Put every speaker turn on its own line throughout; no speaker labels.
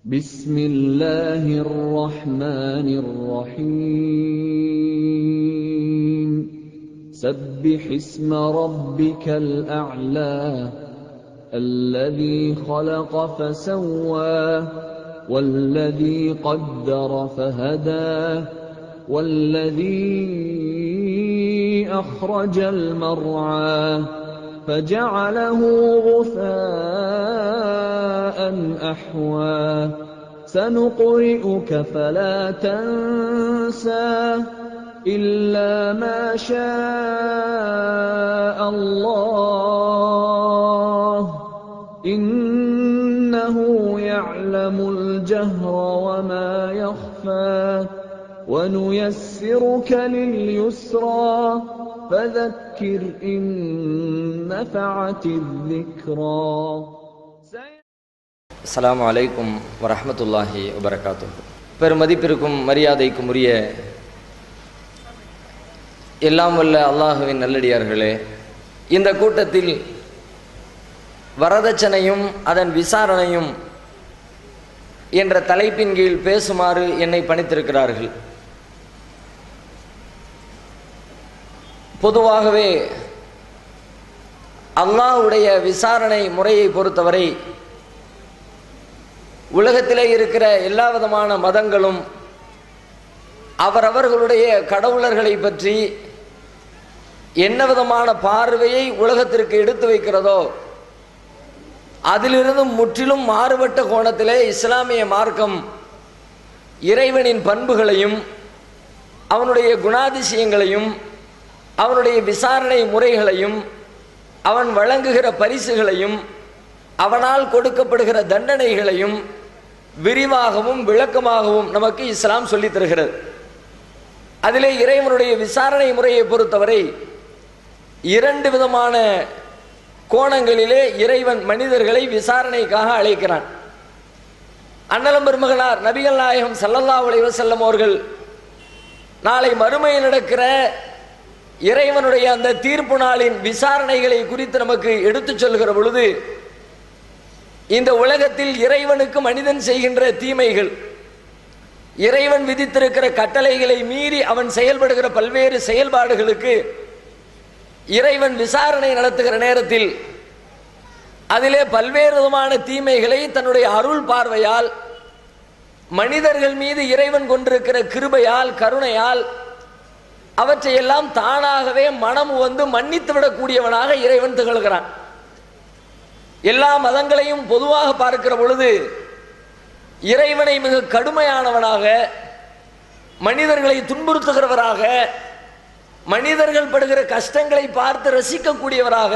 بسم الله الرحمن الرحيم سبح اسم ربك الأعلى الذي خلق فسوى والذي قدر فهدى والذي أخرج المرعى فجعله غثاء أحوى سنقرئك فلا تنسى إلا ما شاء الله إنه يعلم الجهر وما يخفى ونيسرك لليسرى فذكر إن نفعت الذكرى.
அஸ்ஸலாமு அலைக்கும் வரஹ்மத்துல்லாஹி வபரகாத்துஹு. பெருமதிப்பிற்கும் மரியாதைக்கும் உரிய எல்லாம் வல்ல அல்லாஹுவின் நல்லடியார்களே, இந்த கூட்டத்தில் வரதட்சணையும் அதன் விசாரணையும் என்ற தலைப்பின் கீழ் பேசுமாறு என்னை பணித்திருக்கிறார்கள். பொதுவாகவே அல்லாஹ்வுடைய விசாரணை முறையை பொறுத்தவரை உலகத்திலே இருக்கிற எல்லா விதமான மதங்களும் அவரவர்களுடைய கடவுளர்களை பற்றி என்ன விதமான பார்வையை உலகத்திற்கு எடுத்து வைக்கிறதோ அதிலிருந்து முற்றிலும் மாறுபட்ட கோணத்திலே இஸ்லாமிய மார்க்கம் இறைவனின் பண்புகளையும் அவனுடைய குணாதிசயங்களையும் அவனுடைய விசாரணை முறைகளையும் அவன் வழங்குகிற பரிசுகளையும் அவனால் கொடுக்கப்படுகிற தண்டனைகளையும் விரிவாகவும் விளக்கமாகவும் நமக்கு இஸ்லாம் சொல்லித் தருகிறது. அதிலே இறைவனுடைய விசாரணை முறையை பொறுத்தவரை இரண்டு விதமான கோணங்களிலே இறைவன் மனிதர்களை விசாரணைக்காக அழைக்கிறான். அண்ணலம் பெருமகனார் நபிகள் நாயகம் ஸல்லல்லாஹு அலைஹி வஸல்லம் அவர்கள் நாளை மறுமையில் நடக்கிற இறைவனுடைய அந்த தீர்ப்பு நாளின் விசாரணைகளை குறித்து நமக்கு எடுத்துச் சொல்கிற பொழுது, இந்த உலகத்தில் இறைவனுக்கு மனிதன் செய்கின்ற தீமைகள், இறைவன் விதித்திருக்கிற கட்டளைகளை மீறி அவன் செயல்படுகிற பல்வேறு செயல்பாடுகளுக்கு இறைவன் விசாரணை நடத்துகிற நேரத்தில் அதிலே பல்வேறு விதமான தீமைகளை தன்னுடைய அருள் பார்வையால் மனிதர்கள் மீது இறைவன் கொண்டிருக்கிற கிருபையால் கருணையால் அவற்றையெல்லாம் தானாகவே மனம் வந்து மன்னித்து விடக்கூடியவனாக இறைவன் திகழ்கிறான். எல்லா மதங்களையும் பொதுவாக பார்க்கிற பொழுது இறைவனை மிக கடுமையானவனாக, மனிதர்களை துன்புறுத்துகிறவராக, மனிதர்கள் படுகிற கஷ்டங்களை பார்த்து ரசிக்கக்கூடியவராக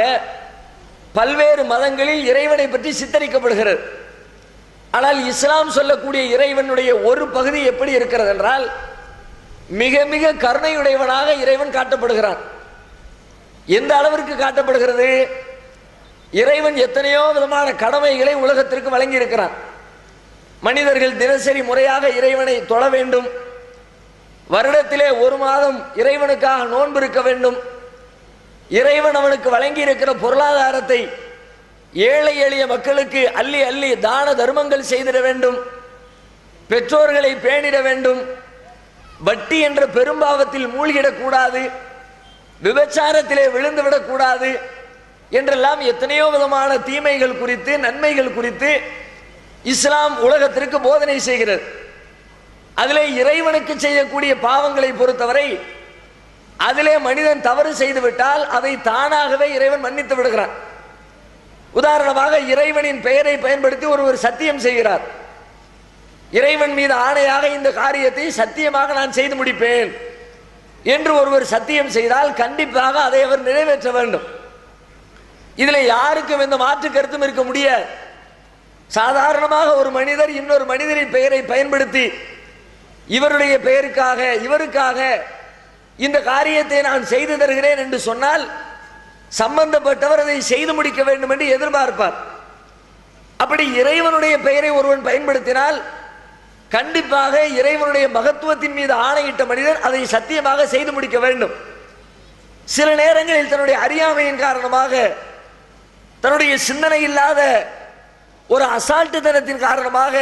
பல்வேறு மதங்களில் இறைவனை பற்றி சித்தரிக்கப்படுகிறது. ஆனால் இஸ்லாம் சொல்லக்கூடிய இறைவனுடைய ஒரு பகுதி எப்படி இருக்கிறது என்றால், மிக மிக கருணையுடையவனாக இறைவன் காட்டப்படுகிறான். எந்த அளவிற்கு காட்டப்படுகிறது? இறைவன் எத்தனையோ விதமான கடமைகளை உலகத்திற்கு வழங்கி இருக்கிறான். மனிதர்கள் தினசரி முறையாக இறைவனை தொழ வேண்டும், வருடத்திலே ஒரு மாதம் இறைவனுக்காக நோன்பு இருக்க வேண்டும், இறைவன் அவனுக்கு வழங்கி இருக்கிற பொருளாதாரத்தை ஏழை எளிய மக்களுக்கு அள்ளி அள்ளி தான தர்மங்கள் செய்திட வேண்டும், பெற்றோர்களை பேணிட வேண்டும், வட்டி என்ற பெரும்பாவத்தில் மூழ்கிடக்கூடாது, விபச்சாரத்திலே விழுந்துவிடக்கூடாது என்றெல்லாம் எத்தனையோ விதமான தீமைகள் குறித்து நன்மைகள் குறித்து இஸ்லாம் உலகத்திற்கு போதனை செய்கிறது. அதிலே இறைவனுக்கு செய்யக்கூடிய பாவங்களை பொறுத்தவரை அதிலே மனிதன் தவறு செய்துவிட்டால் அதை தானாகவே இறைவன் மன்னித்து விடுகிறான். உதாரணமாக, இறைவனின் பெயரை பயன்படுத்தி ஒருவர் சத்தியம் செய்கிறார். இறைவன் மீது ஆணையாக இந்த காரியத்தை சத்தியமாக நான் செய்து முடிப்பேன் என்று ஒருவர் சத்தியம் செய்தால் கண்டிப்பாக அதை அவர் நிறைவேற்ற வேண்டும். இதில் யாருக்கும் எந்த மாற்று கருத்தும் இருக்க முடியாது. சாதாரணமாக ஒரு மனிதர் இன்னொரு மனிதரின் பெயரை பயன்படுத்தி இவருடைய பெயருக்காக இவருக்காக இந்த காரியத்தை நான் செய்து தருகிறேன் என்று சொன்னால் சம்பந்தப்பட்டவர் அதை செய்து முடிக்க வேண்டும் என்று எதிர்பார்ப்பார். அப்படி இறைவனுடைய பெயரை ஒருவன் பயன்படுத்தினால் கண்டிப்பாக இறைவனுடைய மகத்துவத்தின் மீது ஆணையிட்ட மனிதன் அதை சத்தியமாக செய்து முடிக்க வேண்டும். சில நேரங்களில் தன்னுடைய அறியாமையின் காரணமாக, தன்னுடைய சிந்தனை இல்லாத ஒரு அசால்ட்டுத்தனத்தின் காரணமாக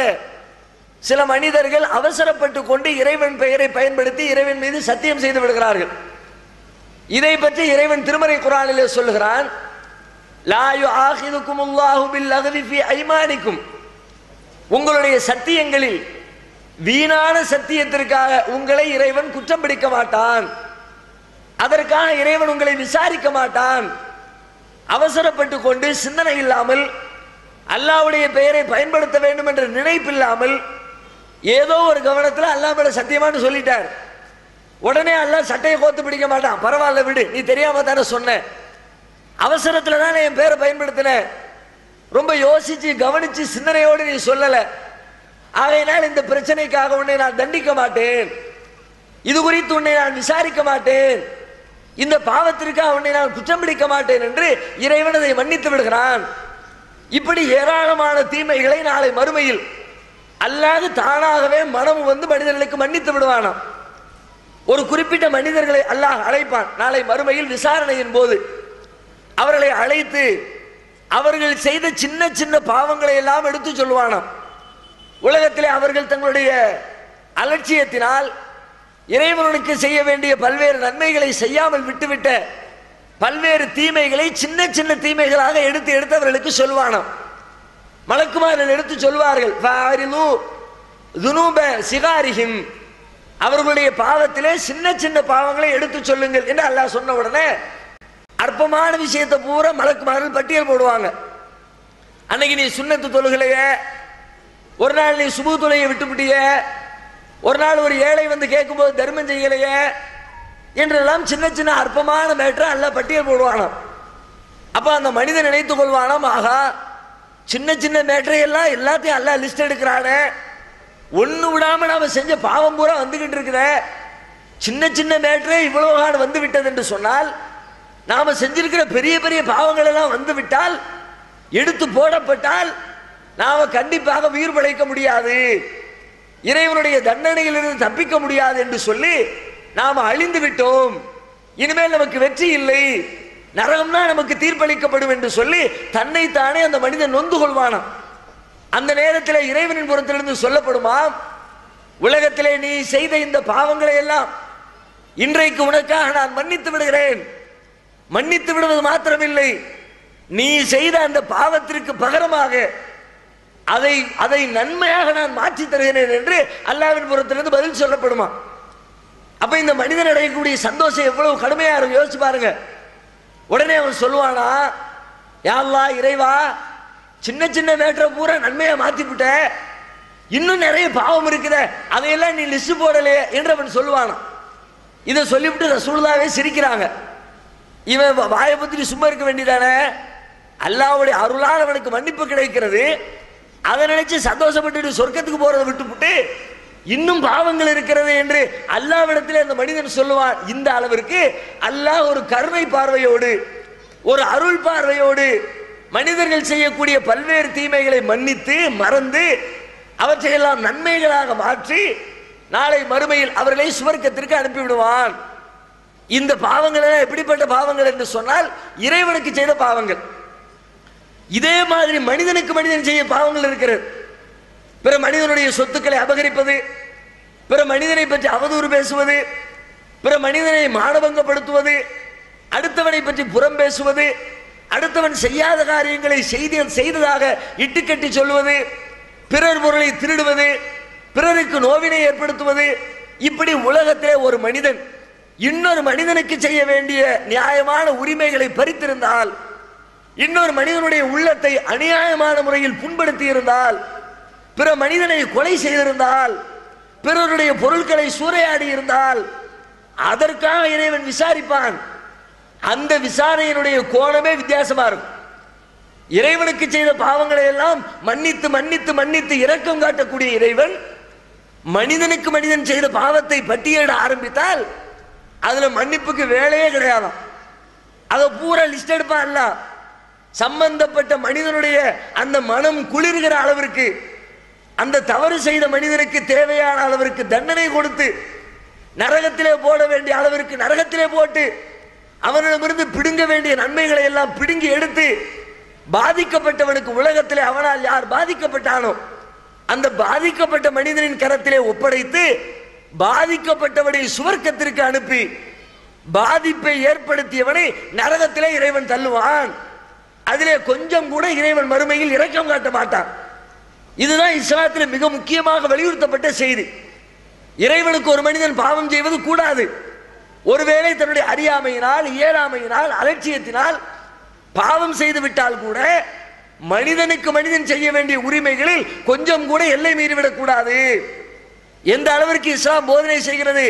சில மனிதர்கள் அவசரப்பட்டு கொண்டு இறைவன் பெயரை பயன்படுத்தி இறைவன் மீது சத்தியம் செய்து விடுகிறார்கள். இதை பற்றி இறைவன் திருமறை குர்ஆனிலே சொல்லுகிறான், லா யுஆஹிதுகுமுல்லாஹு பில்லஹவி ஃபீ ஐமானிக்கும், உங்களுடைய சத்தியங்களில் வீணான சத்தியத்திற்காக உங்களை இறைவன் குற்றம் பிடிக்க மாட்டான், அதற்காக இறைவன் உங்களை விசாரிக்க மாட்டான். அவசரப்பட்டு கொண்டு சிந்தனை இல்லாமல் அல்லாஹ்வுடைய பெயரை பயன்படுத்த வேண்டும் என்ற நினைப்பில்லாமல் ஏதோ ஒரு கவனத்தில் அல்லாஹ் மேல சத்தியமானு சொல்லிட்டார். உடனே அல்லாஹ் சட்டையை கோத்து பிடிக்க மாட்டான். பரவாயில்ல விடு, நீ தெரியாம தானே சொன்ன, அவசரத்துல தானே என் பேரை பயன்படுத்தின, ரொம்ப யோசிச்சு கவனிச்சு சிந்தனையோடு நீ சொல்லல, ஆகையினால் இந்த பிரச்சனைக்காக உன்னை நான் தண்டிக்க மாட்டேன், இது குறித்து உன்னை நான் விசாரிக்க மாட்டேன், இந்த பாவத்திற்காக உன்னை நான் குற்றம் பிடிக்க மாட்டேன் என்று இறைவன் அதை மன்னித்து விடுகிறான். இப்படி ஏராளமான தீமைகளை நாளை மறுமையில் அல்லாஹ் தானாகவே மனம் வந்து மனிதர்களுக்கு மன்னித்து விடுவானாம். ஒரு குறிப்பிட்ட மனிதர்களை அல்லாஹ் அழைப்பான். நாளை மறுமையில் விசாரணையின் போது அவர்களை அழைத்து அவர்கள் செய்த சின்ன சின்ன பாவங்களை எல்லாம் எடுத்து சொல்லுவானாம். உலகத்திலே அவர்கள் தங்களுடைய அலட்சியத்தினால் இறைவனுக்கு செய்ய வேண்டிய பல்வேறு நன்மைகளை செய்யாமல் விட்டுவிட்ட பல்வேறு தீமைகளை சின்ன சின்ன தீமைகளாக எடுத்து எடுத்து அவர்களுக்கு சொல்வானாம். மலக்குமார்கள் எடுத்து சொல்வார்கள், அவர்களுடைய பாவத்திலே சின்ன சின்ன பாவங்களை எடுத்து சொல்லுங்கள் என்று அல்லாஹ் சொன்ன உடனே அற்பமான விஷயத்தை பூரா மலக்குமார்கள் பட்டியல் போடுவாங்க. அன்னைக்கு நீ சுன்னத்து தொழுகலைய, ஒரு நாள் நீ சுபு தொழுகையை விட்டுவிட்டிய, ஒரு நாள் ஒரு ஏழை வந்து கேட்கும்போது தர்மம் செய்யலைய என்றெல்லாம் சின்ன சின்ன அற்பமான மேட்டரை அல்லாஹ் பட்டியல் போடுவானாம். அப்ப அந்த மனிதன் நினைத்துக் கொள்வானாம், ஆகா சின்ன சின்ன மேட்டரை எல்லாம் எல்லாத்தையும் அல்லாஹ் லிஸ்ட் எடுக்கிறானே, ஒண்ணு விடாம நாம செஞ்ச பாவம் பூரா வந்துகிட்டு இருக்கிற, சின்ன சின்ன மேட்டரே இவ்வளவு காடு வந்து விட்டது என்று சொன்னால் நாம செஞ்சிருக்கிற பெரிய பெரிய பாவங்கள் எல்லாம் வந்து விட்டால், எடுத்து போடப்பட்டால் நாம கண்டிப்பாக உயிர் பிழைக்க முடியாது, இறைவனுடைய தண்டனையிலிருந்து தப்பிக்க முடியாது என்று சொல்லி நாம அழிந்து விட்டோம், இனிமேல் நமக்கு வெற்றி இல்லை, நரகம்னா நமக்கு தீர்ப்பளிக்கப்படும் என்று சொல்லி தன்னைத்தானே அந்த மனிதன் நொந்து கொள்வானாம். அந்த நேரத்தில் இறைவனின் புறத்திலிருந்து சொல்லப்படுமா, உலகத்திலே நீ செய்த இந்த பாவங்களை எல்லாம் இன்றைக்கு உனக்காக நான் மன்னித்து விடுகிறேன், மன்னித்து விடுவது மாத்திரமில்லை, நீ செய்த அந்த பாவத்திற்கு பகரமாக அதை நன்மையாக நான் மாற்றி தருகிறேன் என்று அல்லாஹ்வின் புறத்திலிருந்து பதில் சொல்லப்படுமா. அப்ப இந்த மனிதன் அடையக்கூடிய சந்தோஷம் எவ்வளவு கடுமையா இருக்கும் யோசிச்சு பாருங்க. உடனே அவன் சொல்லுவானா, யா அல்லாஹ் இறைவா, சின்ன சின்ன மேட்டரை பூரா நன்மையா மாத்திவிட்ட, இன்னும் நிறைய பாவம் இருக்குத, அதையெல்லாம் நீ லிஸ்ட் போடலையே என்று அவன் சொல்லுவானா. இதை சொல்லிவிட்டு ரசூலுல்லாஹ்வே சிரிக்கிறாங்க. இவன் வாயை பத்தி சும்மா இருக்க வேண்டியதானே, அல்லாஹ்வுடைய அருளால் அவனுக்கு மன்னிப்பு கிடைக்கிறது, அதை நினைச்சு சந்தோஷப்பட்டு சொர்க்கத்துக்கு போறதை விட்டுவிட்டு இன்னும் பாவங்கள் இருக்கிறது என்று அல்லாஹ்விடத்தில் அந்த மனிதன் சொல்லுவான். இந்த அளவிற்கு அல்லாஹ் ஒரு கருணை பார்வையோடு ஒரு அருள் பார்வையோடு மனிதர்கள் செய்யக்கூடிய பல்வேறு தீமைகளை மன்னித்து மறந்து அவற்றையெல்லாம் நன்மைகளாக மாற்றி நாளை மறுமையில் அவர்களை சுவர்க்கத்திற்கு அனுப்பிவிடுவான். இந்த பாவங்கள் எல்லாம் எப்படிப்பட்ட பாவங்கள் என்று சொன்னால் இறைவனுக்கு செய்த பாவங்கள். இதே மாதிரி மனிதனுக்கு மனிதன் செய்ய பாவங்கள் இருக்கிறது. பிற மனிதனுடைய சொத்துக்களை அபகரிப்பது, பிற மனிதனை பற்றி அவதூறு பேசுவது, பிற மனிதனை மானபங்கப்படுத்துவது, அடுத்தவனை பற்றி புறம் பேசுவது, அடுத்தவன் செய்யாத காரியங்களை செய்ததாக இட்டுக்கட்டி சொல்வது, பிறர் பொருளை திருடுவது, பிறருக்கு நோவினை ஏற்படுத்துவது, இப்படி உலகத்திலே ஒரு மனிதன் இன்னொரு மனிதனுக்கு செய்ய வேண்டிய நியாயமான உரிமைகளை பறித்திருந்தால், இன்னொரு மனிதனுடைய உள்ளத்தை அநியாயமான முறையில் புண்படுத்தி இருந்தால், பிற மனிதனை கொலை செய்திருந்தால், பிறருடைய பொருட்களை சூறையாடி இருந்தால், அதற்காக இறைவன் விசாரிப்பான். அந்த விசாரணையினுடைய கோணமே வித்தியாசமா இருக்கும். இறைவனுக்கு செய்த பாவங்களை எல்லாம் மன்னித்து மன்னித்து மன்னித்து இரக்கம் காட்டக்கூடிய இறைவன் மனிதனுக்கு மனிதன் செய்த பாவத்தை பட்டியலிட ஆரம்பித்தால் அதுல மன்னிப்புக்கு வேலையே கிடையாதாம். அதை பூரா லிஸ்ட் எடுப்பான் அல்ல. சம்பந்தப்பட்ட மனிதனுடைய அந்த மனம் குளிர்கிற அளவிற்கு, அந்த தவறு செய்த மனிதனுக்கு தேவையான அளவிற்கு தண்டனை கொடுத்து நரகத்திலே போட வேண்டிய அளவிற்கு நரகத்திலே போட்டு அவனிடமிருந்து பிடுங்க வேண்டிய நன்மைகளை எல்லாம் பிடுங்கி எடுத்து பாதிக்கப்பட்டவனுக்கு உலகத்திலே அவனால் யார் பாதிக்கப்பட்டானோ அந்த பாதிக்கப்பட்ட மனிதனின் கரத்திலே ஒப்படைத்து பாதிக்கப்பட்டவனை சுவர்க்கத்திற்கு அனுப்பி பாதிப்பை ஏற்படுத்தியவனை நரகத்திலே இறைவன் தள்ளுவான். அதிலே கொஞ்சம் கூட இறைவன் மறுமையில் இரக்கம் காட்ட மாட்டான். இதுதான் இஸ்லாத்தில் மிக முக்கியமாக வலியுறுத்தப்பட்ட செய்தி. இறைவனுக்கு ஒரு மனிதன் பாவம் செய்வது கூடாது. ஒருவேளை தன்னுடைய அறியாமையினால், இயலாமையினால், அலட்சியத்தினால் பாவம் செய்து விட்டால் கூட மனிதனுக்கு மனிதன் செய்ய வேண்டிய உரிமைகளில் கொஞ்சம் கூட எல்லை மீறிவிடக் கூடாது. எந்த அளவிற்கு இஸ்லாம் போதனை செய்கிறது?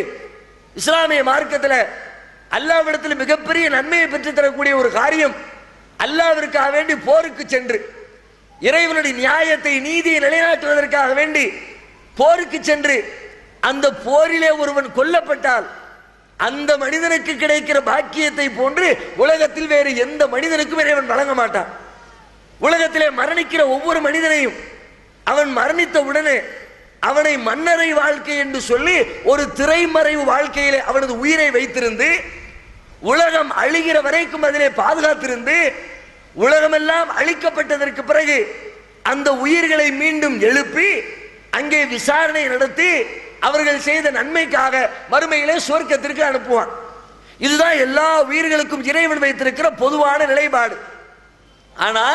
இஸ்லாமிய மார்க்கத்தில் அல்லாஹ்விடத்தில் மிகப்பெரிய நன்மையை பெற்று தரக்கூடிய ஒரு காரியம், அல்லாஹ்விற்காக வேண்டி போருக்கு சென்று இறைவனுடைய நியாயத்தை, நீதியை நிலைநாட்டுவதற்காக வேண்டி போருக்கு சென்று அந்த போரிலே ஒருவன் கொல்லப்பட்டால் அந்த மனிதனுக்கு கிடைக்கிற பாக்கியத்தை போன்று உலகத்தில் வேறு எந்த மனிதனுக்கும் இறைவன் வழங்க மாட்டான். உலகத்திலே மரணிக்கிற ஒவ்வொரு மனிதனையும் அவன் மரணித்த உடனே அவனை மன்னரை வாழ்க்கை என்று சொல்லி ஒரு திரைமறைவு வாழ்க்கையிலே அவனது உயிரை வைத்திருந்து உலகம் அழிகிற வரைக்கும் அதிலே பாதுகாத்திருந்து உலகமெல்லாம் அழிக்கப்பட்டதற்கு பிறகு அந்த உயிர்களை மீண்டும் எழுப்பி அங்கே விசாரணை நடத்தி அவர்கள் செய்த நன்மைக்காக மறுமையிலே சுவர்க்கத்திற்கு அனுப்புவான். இதுதான் எல்லா உயிர்களுக்கும் இறைவன் வைத்திருக்கிற பொதுவான நிலைப்பாடு. ஆனா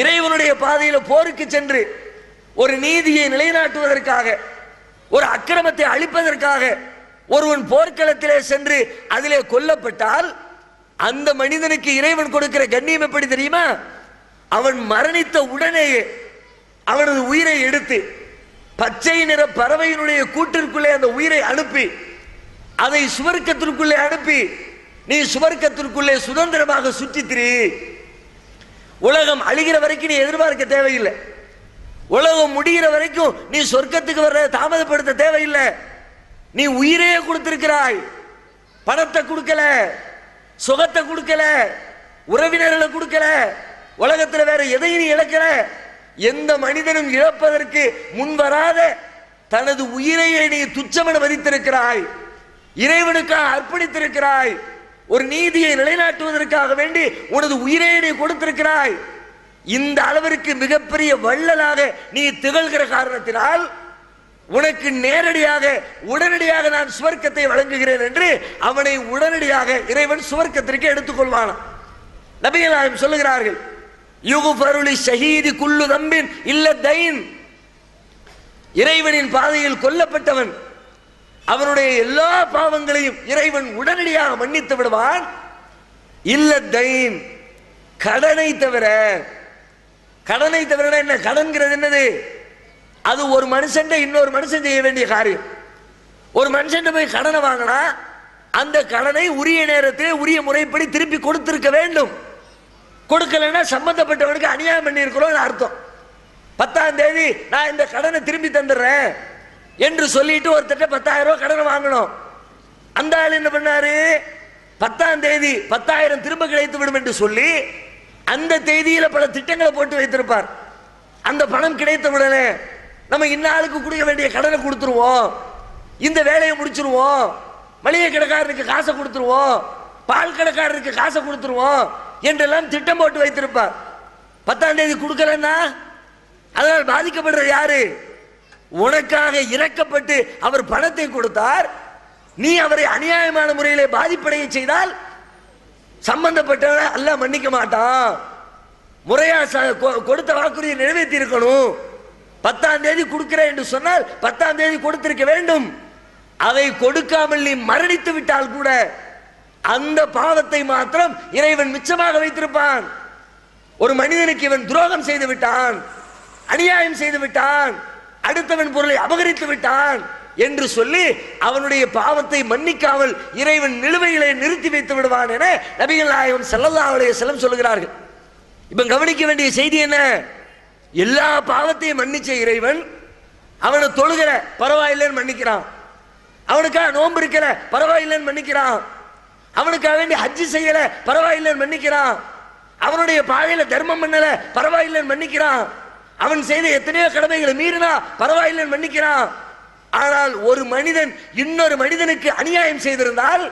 இறைவனுடைய பாதையில் போருக்கு சென்று ஒரு நீதியை நிலைநாட்டுவதற்காக, ஒரு அக்கிரமத்தை அழிப்பதற்காக ஒருவன் போர்க்களத்திலே சென்று அதிலே கொல்லப்பட்டால் அந்த மனிதனுக்கு இறைவன் கொடுக்கிற கண்ணியம் எப்படி தெரியுமா? அவன் மரணித்த உடனேயே அவனது உயிரை எடுத்து பச்சை நிற பறவையினுடைய கூட்டிற்குள்ளே அந்த உயிரை அனுப்பி அதை சுவர்க்கத்திற்குள்ளே அனுப்பி நீ சுவர்க்கத்திற்குள்ளே சுதந்திரமாக சுற்றித்திரு. உலகம் அழிகிற வரைக்கும் நீ எதிர்பார்க்க தேவையில்லை. உலகம் முடிகிற வரைக்கும் நீ சொர்க்கத்துக்கு வர்ற தாமதப்படுத்த தேவையில்லை. நீ உயிரையே கொடுத்திருக்கிறாய். பணத்தை கொடுக்கல, சுகத்தை கொடுக்கல, உறவினர்களை கொடுக்கல, உலகத்தில் வேற எதையும் நீ இழக்கல. எந்த மனிதனும் இழப்பதற்கு முன்வராத தனது உயிரையே நீ துச்சமென மதித்திருக்கிறாய். இறைவனுக்காக அர்ப்பணித்திருக்கிறாய். ஒரு நீதியை நிலைநாட்டுவதற்காக வேண்டி உனது உயிரை நீ கொடுத்திருக்கிறாய். இந்த அளவிற்கு மிகப்பெரிய வள்ளலாக நீ திகழ்கிற காரணத்தினால் உனக்கு நேரடியாக உடனடியாக நான் சுவர்க்கத்தை வழங்குகிறேன் என்று அவனை உடனடியாக இறைவன் சுவர்க்கத்திற்கு எடுத்துக்கொள்வான். நபிகள் நாயகம் சொல்லுகிறார்கள், யுகுஃபருலி ஷஹீதி குல்லு தம்பின் இல்ல தைன். இறைவனின் பாதையில் கொல்லப்பட்டவன் அவனுடைய எல்லா பாவங்களையும் இறைவன் உடனடியாக மன்னித்து விடுவான். இல்ல தைன், கடனை தவிர. கடனை தவிர என்ன? கடன்கிறது என்னது? அது ஒரு மனுஷன் இன்னொரு மனுஷன் செய்ய வேண்டிய காரியம். ஒரு மனுஷன் போய் கடனை வாங்கினா அந்த கடனை உரிய நேரத்தில் உரிய முறைப்படி திருப்பி கொடுத்திருக்க வேண்டும். கொடுக்கலன்னா சம்பந்தப்பட்டவனுக்கு அநியாயம் பண்ணி இருக்கிறோம் அர்த்தம். 10ஆம் தேதி நான் இந்த கடனை திரும்பி தந்துடுறேன் என்று சொல்லிட்டு ஒருத்தட்ட 10,000 ரூபாய் கடனை வாங்கணும். அந்த ஆள் என்ன பண்ணாரு? 10ஆம் தேதி 10,000 திரும்ப கிடைத்து விடும் என்று சொல்லி அந்த தேதியில பல திட்டங்களை போட்டு வைத்திருப்பார். அந்த பணம் கிடைத்த உடனே நம்ம இன்னாளுக்கு கொடுக்க வேண்டிய கடனை கொடுத்துருவோம், இந்த வேலையை முடிச்சிருவோம், மளிகை கடைக்காரருக்கு காசை கொடுத்துருவோம், பால் கடைக்காரருக்கு காசை கொடுத்துருவோம் என்றெல்லாம் திட்டம் போட்டு வைத்திருப்பார். 10ஆம் தேதி கொடுக்கலன்னா அதனால் பாதிக்கப்படுற யாரு? உனக்காக இறக்கப்பட்டு அவர் பணத்தை கொடுத்தார், நீ அவரை அநியாயமான முறையிலே பாதிப்படைய செய்தால் சம்பந்தப்பட்டவரை அல்லாஹ் மன்னிக்க மாட்டான். முறையா கொடுத்த வாக்குறுதியை நிறைவேற்றி இருக்கணும். 10ஆம் தேதி கொடுக்கிறேன் என்று சொன்னால் 10ஆம் தேதி கொடுத்திருக்க வேண்டும். அதை கொடுக்காமல் நீ மரணித்து விட்டால் கூட அந்த பாவத்தை மாத்திரம் இறைவன் மிச்சமாக வைத்திருப்பான். ஒரு மனிதனுக்கு இவன் துரோகம் செய்து விட்டான், அநியாயம் செய்து விட்டான், அடுத்தவன் பொருளை அபகரித்து விட்டான் என்று சொல்லி அவனுடைய பாவத்தை மன்னிக்காமல் இறைவன் நிலுவைகளை நிறுத்தி வைத்து விடுவான் என நபிகள் நாயகம் ஸல்லல்லாஹு அலைஹி வஸல்லம் சொல்கிறார்கள். இப்ப கவனிக்க வேண்டிய செய்தி என்ன? எல்லா பாவத்தையும் மன்னிச்ச இறைவன் அவனை தொழுகிற பரவாயில்லைன்னு மன்னிக்கிறான், அவனுக்காக நோன்பு இருக்கல பரவாயில்லைன்னு மன்னிக்கிறான், அவனுக்காக வேண்டி ஹஜ்ஜி செய்யல பரவாயில்லைன்னு மன்னிக்கிறான், அவனுடைய பாதையில தர்மம் பண்ணல பரவாயில்லைன்னு மன்னிக்கிறான், அவன் செய்த எத்தனையோ கடமைகளை மீறினா பரவாயில்லைன்னு மன்னிக்கிறான். ஆனால் ஒரு மனிதன் இன்னொரு மனிதனுக்கு அநியாயம் செய்திருந்தால்